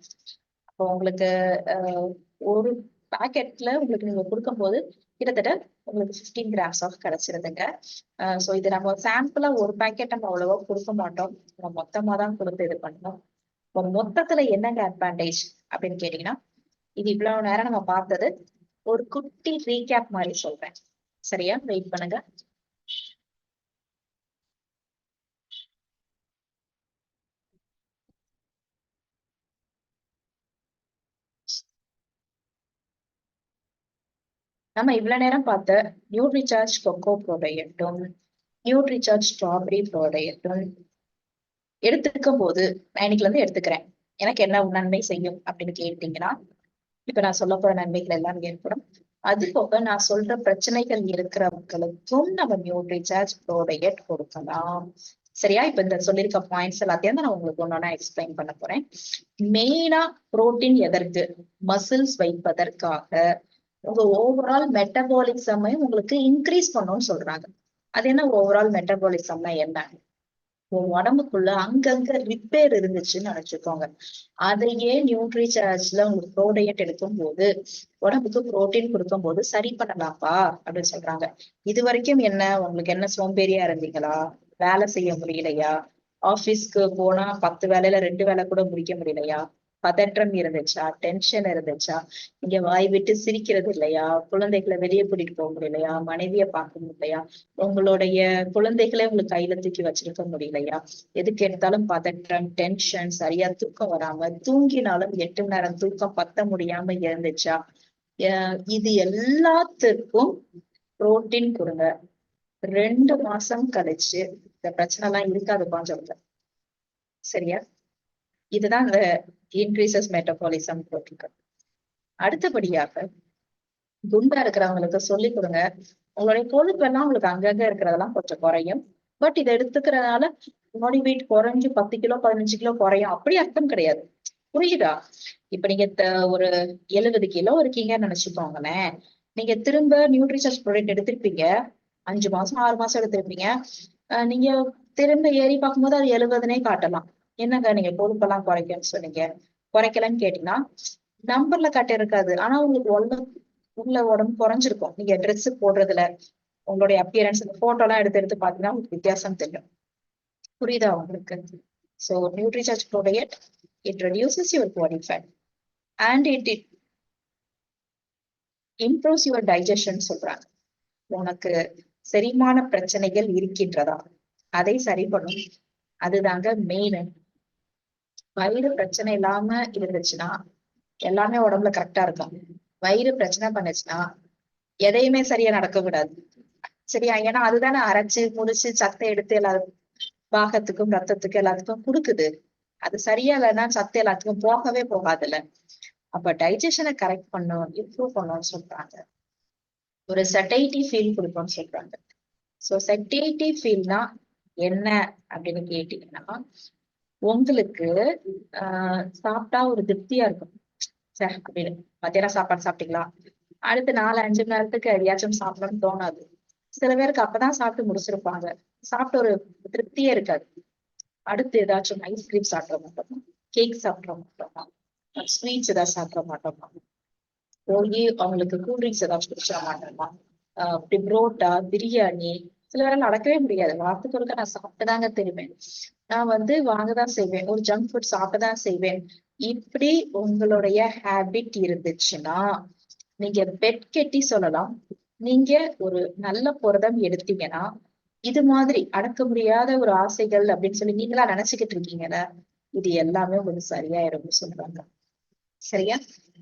அப்போ உங்களுக்கு ஒரு பாக்கெட்ல உங்களுக்கு நீங்க கொடுக்கும் போது கிட்டத்தட்ட உங்களுக்கு 15 கிராம்ஸ் ஆஃப் கிடைச்சிருதுங்க. சோ இது நம்ம சாம்பிளா ஒரு பாக்கெட் நம்ம அவ்வளவா கொடுக்க மாட்டோம், நம்ம மொத்தமா தான் கொடுத்து இது பண்ணணும். இப்போ மொத்தத்துல என்னங்க அட்வான்டேஜ் அப்படின்னு கேட்டீங்கன்னா, இது இவ்வளவு நேரம் நம்ம பார்த்தது ஒரு குட்டி ரீகேப் மாதிரி சொல்றேன். சரியா? வெயிட் பண்ணுங்க. நம்ம இவ்வளவு நேரம் பார்த்த நியூட்ரிசார்ஜ் கொக்கோ ப்ரோடையட்டும், நியூட்ரிசார்ஜ் ஸ்ட்ராபெரி ப்ரோடையட்டும் எடுத்துக்கும் போது நான் இன்னைக்குல இருந்து எடுத்துக்கிறேன், எனக்கு என்ன நன்மை செய்யும் அப்படின்னு கேட்டீங்கன்னா, இப்ப நான் சொல்ல போற நன்மைகள் எல்லாம் ஏற்படும். அது போக நான் சொல்ற பிரச்சனைகள் இருக்கிறவங்களுக்கும் நம்ம நியூட்ரிசார்ஜ் ப்ரோடையட் கொடுக்கலாம். சரியா? இப்ப இந்த சொல்லியிருக்க பாயிண்ட்ஸ் எல்லாத்தையும் தான் நான் உங்களுக்கு ஒன்னொன்னா எக்ஸ்பிளைன் பண்ண போறேன். மெயினா புரோட்டீன் எதற்கு? மசில்ஸ் வைப்பதற்காக, உங்க ஓவரால் மெட்டபாலிசமை உங்களுக்கு இன்க்ரீஸ் பண்ணணும்னு சொல்றாங்க. அது என்ன ஓவரால் மெட்டபாலிசம்னா என்ன? உங்க உடம்புக்குள்ள அங்கங்க ரிப்பேர் இருந்துச்சுன்னு நினைச்சுக்கோங்க. அதையே நியூட்ரிசார்ஜ்ல உங்களுக்கு ப்ரோடையட் எடுக்கும் போது, உடம்புக்கு புரோட்டீன் கொடுக்கும் போது சரி பண்ணலாம்ப்பா அப்படின்னு சொல்றாங்க. இது வரைக்கும் என்ன உங்களுக்கு என்ன சோம்பேறியா இருந்தீங்களா? வேலை செய்ய முடியலையா? ஆபீஸ்க்கு போனா 10 வேலையில 2 வேலை கூட முடிக்க முடியலையா? பதற்றம் இருந்துச்சா? டென்ஷன் இருந்துச்சா? நீங்க வாய் விட்டு சிரிக்கிறது இல்லையா? குழந்தைகளை வெளியே கூட்டிட்டு போக முடியலையா? மனைவியை பார்க்க முடியலையா? உங்களுடைய குழந்தைகளை உங்களுக்கு கையில தூக்கி வச்சிருக்க முடியலையா? எதுக்கு எடுத்தாலும் பதற்றம், டென்ஷன், சரியா தூக்கம் வராம, தூங்கினாலும் 8 மணி நேரம் தூக்கம் பத்த முடியாம இருந்துச்சா? இது எல்லாத்துக்கும் புரோட்டீன் கொடுங்க. 2 மாசம் கழிச்சு இந்த பிரச்சனை எல்லாம் இருக்காது கொஞ்சம். சரியா? இதுதான் இந்த இன்க்ரீசஸ் மெட்டபாலிசம் புரோட்டீன். அடுத்தபடியாக குண்டா இருக்கிறவங்களுக்கு சொல்லி கொடுங்க, உங்களுடைய கொழுப்பு எல்லாம் உங்களுக்கு அங்கங்க இருக்கிறதெல்லாம் கொஞ்சம் குறையும். பட் இதை எடுத்துக்கிறதுனால பாடி வெயிட் குறைஞ்சு 10 கிலோ 15 கிலோ குறையும் அப்படி அர்த்தம் கிடையாது. புரியுதா? இப்ப நீங்க ஒரு 70 கிலோ இருக்கீங்கன்னு நினைச்சுக்கோங்களேன். நீங்க திரும்ப நியூட்ரிஷன்ஸ் ப்ராடக்ட் எடுத்திருப்பீங்க, 5 மாசம் 6 மாசம் எடுத்திருப்பீங்க. நீங்க திரும்ப ஏறி பார்க்கும்போது அது 70னே காட்டலாம். என்னங்க நீங்க கொழுப்பெல்லாம் குறைக்கன்னு சொன்னீங்க, குறைக்கலன்னு கேட்டீங்கன்னா நம்பர்ல கட்ட இருக்காது. ஆனா உங்களுக்கு உள்ள உடம்பு குறைஞ்சிருக்கும். நீங்க ட்ரெஸ் போடுறதுல உங்களுடைய அப்பியரன்ஸ் போட்டோ எல்லாம் எடுத்து எடுத்து பாத்தீங்கன்னா உங்களுக்கு வித்தியாசம் தெரியும். புரியுதா உங்களுக்கு? So Nutricharge ProDiet, it reduces your body fat and it improves your digestion சொல்றாங்க. உனக்கு செரிமான பிரச்சனைகள் இருக்கின்றதா, அதை சரி பண்ணும். அதுதாங்க மெயின். வயிறு பிரச்சனை இல்லாம இருந்துச்சுன்னா எல்லாமே உடம்புல கரெக்டா இருக்கும். வயிறு பிரச்சனை பண்ணுச்சுன்னா எதையுமே சரியா நடக்க விடாது. சரியா? ஏன்னா அதுதானே அரைச்சு முடிச்சு சத்தை எடுத்து எல்லாரும் பாகத்துக்கும் ரத்தத்துக்கும் எல்லாத்துக்கும் கொடுக்குது. அது சரியா இல்லைன்னா சத்து எல்லாத்துக்கும் போகவே போகாதுல்ல. அப்ப டைஜஷனை கரெக்ட் பண்ணும், இம்ப்ரூவ் பண்ணும்னு சொல்றாங்க. ஒரு சட்டைட்டி ஃபீல் கொடுக்கும்னு சொல்றாங்க. சோ சட்டைட்டி ஃபீல்னா என்ன அப்படின்னு கேட்டீங்கன்னா, உங்களுக்கு சாப்பிட்டா ஒரு திருப்தியா இருக்கும். சரி அப்படின்னு மத்தியானம் சாப்பாடு சாப்பிட்டீங்களா, அடுத்து 4-5 மணி நேரத்துக்கு எதையாச்சும் சாப்பிடணும்னு தோணாது. சில பேருக்கு அப்பதான் சாப்பிட்டு முடிச்சிருப்பாங்க, சாப்பிட்ட ஒரு திருப்தியே இருக்காது. அடுத்து ஏதாச்சும் ஐஸ்கிரீம் சாப்பிட மாட்டோமா, கேக் சாப்பிட மாட்டோமா, ஸ்வீட்ஸ் ஏதாவது சாப்பிட மாட்டோமா, போய் அவங்களுக்கு கூல்ட்ரிங்க்ஸ் ஏதாச்சும் குடிச்சிட மாட்டோமா, அப்படி புரோட்டா பிரியாணி சில பேரால் நடக்கவே முடியாது. வாரத்துக்கு ஒருக்கா நான் சாப்பிட்டுதாங்க தெரிவேன், நான் வாங்கதான் செய்வேன், ஒரு ஜங்க் ஃபுட் சாப்பிட்டுதான் செய்வேன். இப்படி உங்களுடைய ஹேபிட் இருந்துச்சுன்னா நீங்க பெட் கெட்டி சொல்லலாம். நீங்க ஒரு நல்ல புரதம் எடுத்தீங்கன்னா இது மாதிரி அடக்க முடியாத ஒரு ஆசைகள் அப்படின்னு சொல்லி நீங்களா நினைச்சுக்கிட்டு இருக்கீங்கல்ல, இது எல்லாமே உங்களுக்கு சரியாயிரும்னு சொல்றாங்க. சரியா?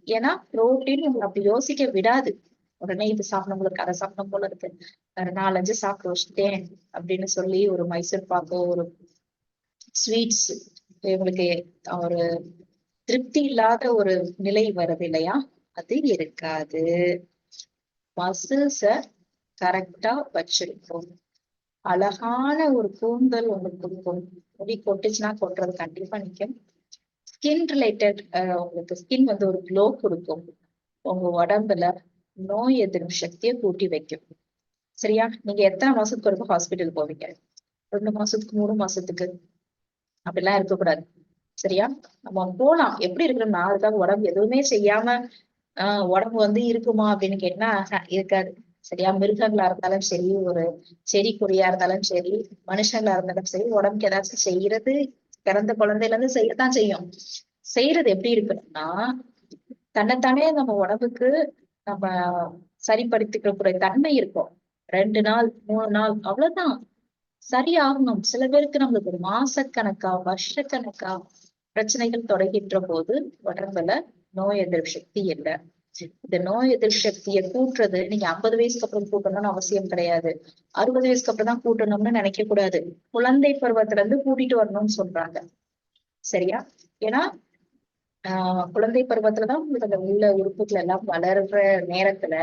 ஏன்னா புரோட்டீன் உங்களை அப்படி யோசிக்க விடாது. உடனே இது சாப்பிடணும், உங்களுக்கு அதை சாப்பிடணும் போல இருக்கு, 4-5 சாப்பிட்டு வச்சுட்டேன் அப்படின்னு சொல்லி ஒரு மைசூர் பாக்கோ ஒரு ஸ்வீட்ஸ் உங்களுக்கு ஒரு திருப்தி இல்லாத ஒரு நிலை வருது இல்லையா, அது இருக்காது. மசில்ஸ கரெக்டா வச்சிருக்கும். அழகான ஒரு கூந்தல் உங்களுக்கு கொடுக்கும். முடி கொட்டுச்சுன்னா கொட்டுறது கண்டிப்பா நிக்கும். ஸ்கின் ரிலேட்டட் உங்களுக்கு ஸ்கின் ஒரு க்ளோ கொடுக்கும். உங்க உடம்புல நோய் எதிர்ப்பு சக்தியை கூட்டி வைக்கும். சரியா? நீங்க எத்தனை மாசத்துக்கு ஒருக்க ஹாஸ்பிட்டல் போவீங்க? 2 மாசத்துக்கு 3 மாசத்துக்கு அப்படிலாம் இருக்கக்கூடாது. சரியா? நம்ம போலாம், எப்படி இருக்கணும்னா அதுக்காக உடம்பு எதுவுமே செய்யாம உடம்பு இருக்குமா அப்படின்னு கேட்டா இருக்காது. சரியா? மிருகங்களா இருந்தாலும் சரி, ஒரு செடி கொடியா இருந்தாலும் சரி, மனுஷங்களா இருந்தாலும் சரி, உடம்புக்கு ஏதாச்சும் செய்யறது பிறந்த குழந்தையில இருந்து செய்யத்தான் செய்யும். செய்யறது எப்படி இருக்குன்னா தன்னைத்தானே நம்ம உடம்புக்கு நம்ம சரிப்படுத்திக்கக்கூடிய தன்மை இருக்கும். 2 நாள் 3 நாள் அவ்வளவுதான் சரியாகணும். சில பேருக்கு நம்மளுக்கு ஒரு மாசக்கணக்கா வருஷக்கணக்கா பிரச்சனைகள் தொடர்கின்ற போது உடம்புல நோய் எதிர்ப்பு சக்தி இல்லை. இந்த நோய் எதிர்ப்பு சக்தியை கூட்டுறது நீங்க 50 வயசுக்கு அப்புறம் கூட்டணும்னு அவசியம் கிடையாது. 60 வயசுக்கு அப்புறம் தான் கூட்டணும்னு நினைக்க கூடாது. குழந்தை பருவத்துல இருந்து கூட்டிட்டு வரணும்னு சொல்றாங்க. சரியா? ஏன்னா குழந்தை பருவத்துலதான் உங்களுக்கு அந்த உள்ள உறுப்புகள் எல்லாம் வளர்ற நேரத்துல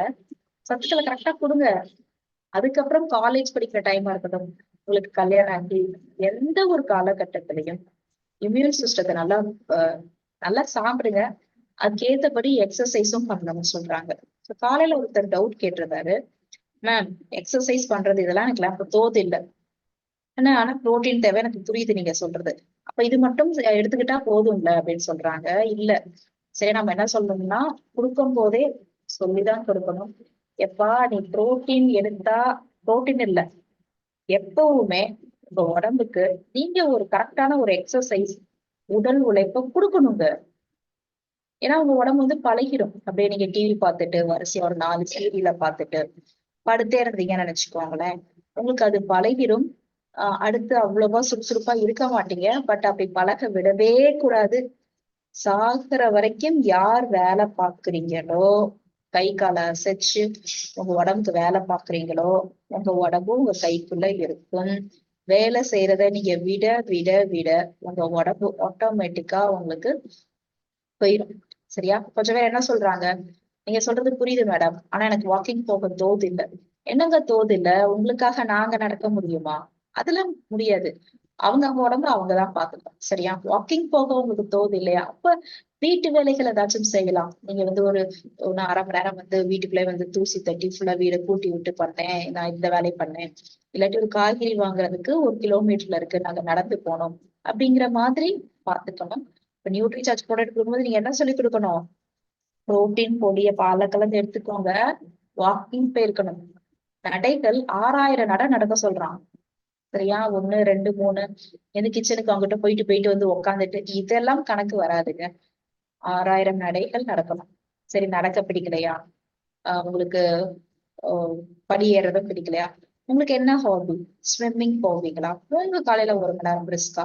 சத்துக்களை கரெக்டா கொடுங்க. அதுக்கப்புறம் காலேஜ் படிக்கிற டைமா இருக்கட்டும், உங்களுக்கு கல்யாணம் ஆகி எந்த ஒரு காலகட்டத்திலையும் இம்யூன் சிஸ்டத்தை நல்லா சாப்பிடுங்க. அதுக்கேத்தபடி எக்ஸசைஸும் பண்ணணும்னு சொல்றாங்க. காலையில ஒருத்தர் டவுட் கேட்டிருந்தாரு, மேம் எக்ஸசைஸ் பண்றது இதெல்லாம் எனக்கு தோது இல்லை, ஆனா புரோட்டீன் தேவை எனக்கு புரியுது நீங்க சொல்றது, அப்ப இது மட்டும் எடுத்துக்கிட்டா போதும்ல அப்படின்னு சொல்றாங்க. இல்ல, சரி நம்ம என்ன சொல்லணும்னா கொடுக்கும் போதே சொல்லிதான் கொடுக்கணும். எப்பா நீ புரோட்டீன் எடுத்தா, புரோட்டீன் இல்ல, எப்பவுமே உங்க உடம்புக்கு நீங்க ஒரு கரெக்டான ஒரு எக்ஸசைஸ் உடல் உழைப்ப கொடுக்கணுங்க. ஏன்னா உங்க உடம்பு பழகிடும். அப்படியே நீங்க டிவி பார்த்துட்டு வரிசையா ஒரு 4 சீரியல பார்த்துட்டு படுத்தே இருந்தீங்கன்னு நினைச்சுக்கோங்களேன், உங்களுக்கு அது பழகிடும். அடுத்து அவ்வளவா சுறுசுறுப்பா இருக்க மாட்டீங்க. பட் அப்படி பழக விடவே கூடாது. சாகுற வரைக்கும் யார் வேலை பாக்குறீங்களோ, கை காலை அசைச்சு உங்க உடம்புக்கு வேலை பாக்குறீங்களோ, உங்க உடம்பும் உங்க கைக்குள்ள இருக்கும். வேலை செய்யறத நீங்க விட விட விட உங்க உடம்பு ஆட்டோமேட்டிக்கா உங்களுக்கு போயிடும். சரியா? கொஞ்சம் பேர் என்ன சொல்றாங்க, நீங்க சொல்றது புரியுது மேடம், ஆனா எனக்கு வாக்கிங் போக தோது இல்லை. என்னங்க தோது இல்ல? உங்களுக்காக நாங்க நடக்க முடியுமா? அதெல்லாம் முடியாது. அவங்க உடம்பு அவங்கதான் பாத்துக்கணும். சரியா? வாக்கிங் போக உங்களுக்கு தோது இல்லையா, அப்ப வீட்டு வேலைகள் ஏதாச்சும் செய்யலாம். நீங்க ஒரு 1/2 மணி நேரம் வீட்டுக்குள்ளே தூசி தட்டி ஃபுல்லா வீடை கூட்டி விட்டு பண்ணேன், நான் இந்த வேலையை பண்ணேன். இல்லாட்டி ஒரு காய்கறி வாங்குறதுக்கு 1 கிலோமீட்டர்ல இருக்கு, நாங்க நடந்து போனோம் அப்படிங்கிற மாதிரி பாத்துக்கணும். இப்ப நியூட்ரி சார்ஜ் ப்ராடக்ட் கொடுக்கும்போது நீங்க என்ன சொல்லி கொடுக்கணும்? புரோட்டீன் பொடிய பாலை கலந்து எடுத்துக்கோங்க, வாக்கிங் போயிருக்கணும். நடைகள் 6000 நடை நடக்க சொல்றான். சரியா? 1 2 3 கிச்சனுக்கு அவங்ககிட்ட போயிட்டு போயிட்டு உட்காந்துட்டு இதெல்லாம் கணக்கு வராதுங்க. 6000 நடைகள் நடக்கணும். சரி, நடக்க பிடிக்கலையா, உங்களுக்கு படி ஏறதும் பிடிக்கலையா, உங்களுக்கு என்ன ஹாபி? ஸ்விம்மிங் போவீங்களா? போங்க காலையில 1 மணி நேரம் பிரிஸ்கா.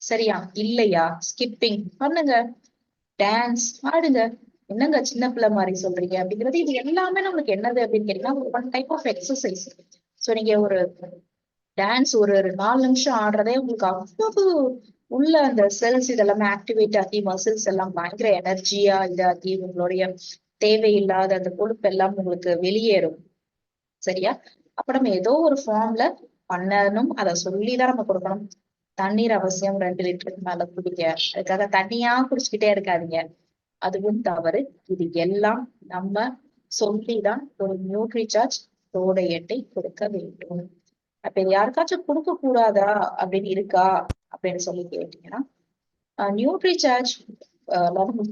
சரியா? இல்லையா, ஸ்கிப்பிங் பண்ணுங்க, டான்ஸ் ஆடுங்க. என்னங்க சின்ன பிள்ளை மாதிரி சொல்றீங்க அப்படிங்கிறது. இது எல்லாமே நம்மளுக்கு என்னது அப்படின்னு கேட்டீங்கன்னா one type of exercise. So நீங்க ஒரு டான்ஸ் ஒரு 4 நிமிஷம் ஆடுறதே உங்களுக்கு அவ்வளவு உள்ள அந்த செல்ஸ் இதெல்லாமே ஆக்டிவேட் ஆகி மசில்ஸ் எல்லாம் பயங்கர எனர்ஜியா இதாகி உங்களுடைய தேவையில்லாத அந்த கொழுப்பு எல்லாம் உங்களுக்கு வெளியேறும். சரியா? அப்ப நம்ம ஏதோ ஒரு ஃபார்ம்ல பண்ணணும். அத சொல்லிதான் நம்ம கொடுக்கணும். தண்ணீர் அவசியம் 2 லிட்டருக்கு மேல குடிக்க. அதுக்காக தண்ணியா குடிச்சுக்கிட்டே இருக்காதீங்க. அதுவும் தவறு. இது எல்லாம் நம்ம சொல்லிதான் ஒரு நியூட்ரிசார்ஜ் ப்ரோடயட்டை கொடுக்க வேண்டும். அப்ப இது யாருக்காச்சும் கொடுக்க கூடாதா அப்படின்னு இருக்கா அப்படின்னு சொல்லி கேட்டீங்கன்னா, Nutricharge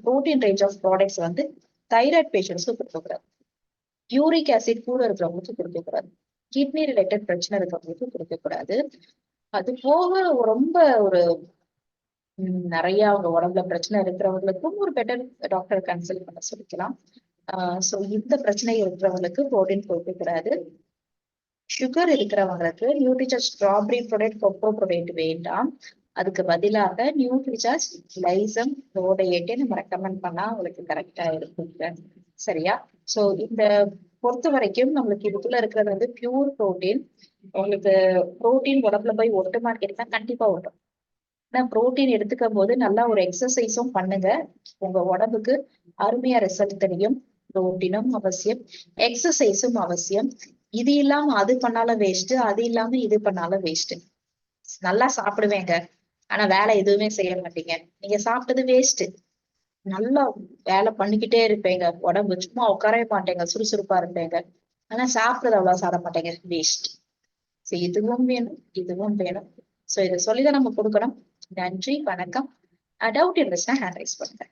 protein range of products வந்து தைராய்டு பேஷண்ட்ஸ்க்கு கொடுக்கக்கூடாது. யூரிக் ஆசிட் கூட இருக்கிறவங்களுக்கு கொடுக்கக்கூடாது. கிட்னி ரிலேட்டட் பிரச்சனை இருக்கிறவங்களுக்கு கொடுக்கக்கூடாது. அது போக ரொம்ப ஒரு நிறைய அவங்க உடம்புல பிரச்சனை இருக்கிறவங்களுக்கும் ஒரு பெட்டர் டாக்டர் கன்சல்ட் பண்ண சொல்லிக்கலாம். சோ இந்த பிரச்சனை இருக்கிறவங்களுக்கு புரோட்டீன் கொடுக்கக்கூடாது. சுகர் இருக்கிறவங்களுக்கு Nutricharge strawberry product cocoa product வேண்டாம். அதுக்கு பதிலாக நியூட்ரிசார்ஜ் லைசம் ப்ரோடயட்டை நம்ம ரெக்கமெண்ட் பண்ணா உங்களுக்கு கரெக்டா இருக்குங்க. சரியா? சோ இந்த பொறுத்த வரைக்கும் நம்மளுக்கு இதுக்குள்ள இருக்கிறது வந்து பியூர் புரோட்டீன். உங்களுக்கு புரோட்டீன் உடம்புல போய் ஒட்டுமான்னு கேட்டா கண்டிப்பா ஒட்டும். ஆனா புரோட்டீன் எடுத்துக்கும் போது நல்லா ஒரு எக்ஸசைஸும் பண்ணுங்க. உங்க உடம்புக்கு அருமையா ரிசல்ட் தெரியும். புரோட்டீனும் அவசியம், எக்ஸசைஸும் அவசியம். இது இல்லாம அது பண்ணாலும் வேஸ்ட், அது இல்லாம இது பண்ணாலும் வேஸ்ட். நல்லா சாப்பிடுவேங்க, ஆனா வேலை எதுவுமே செய்ய மாட்டீங்க. நீங்க சாப்பிட்டது வேஸ்ட். நல்லா வேலை பண்ணிக்கிட்டே இருப்பீங்க, உடம்பு சும்மா உட்காரவே மாட்டேங்க, சுறுசுறுப்பா இருப்பீங்க. ஆனா சாப்பிடுறது அவ்வளவு சாப்பிட மாட்டேங்க, வேஸ்ட். சோ இதுவும் வேணும், இதுவும் வேணும். சோ இதை சொல்லிதான் நம்ம கொடுக்கணும். நன்றி, வணக்கம். டவுட் இருந்துச்சுன்னா ஹேண்ட் ரைஸ் பண்ணுங்க.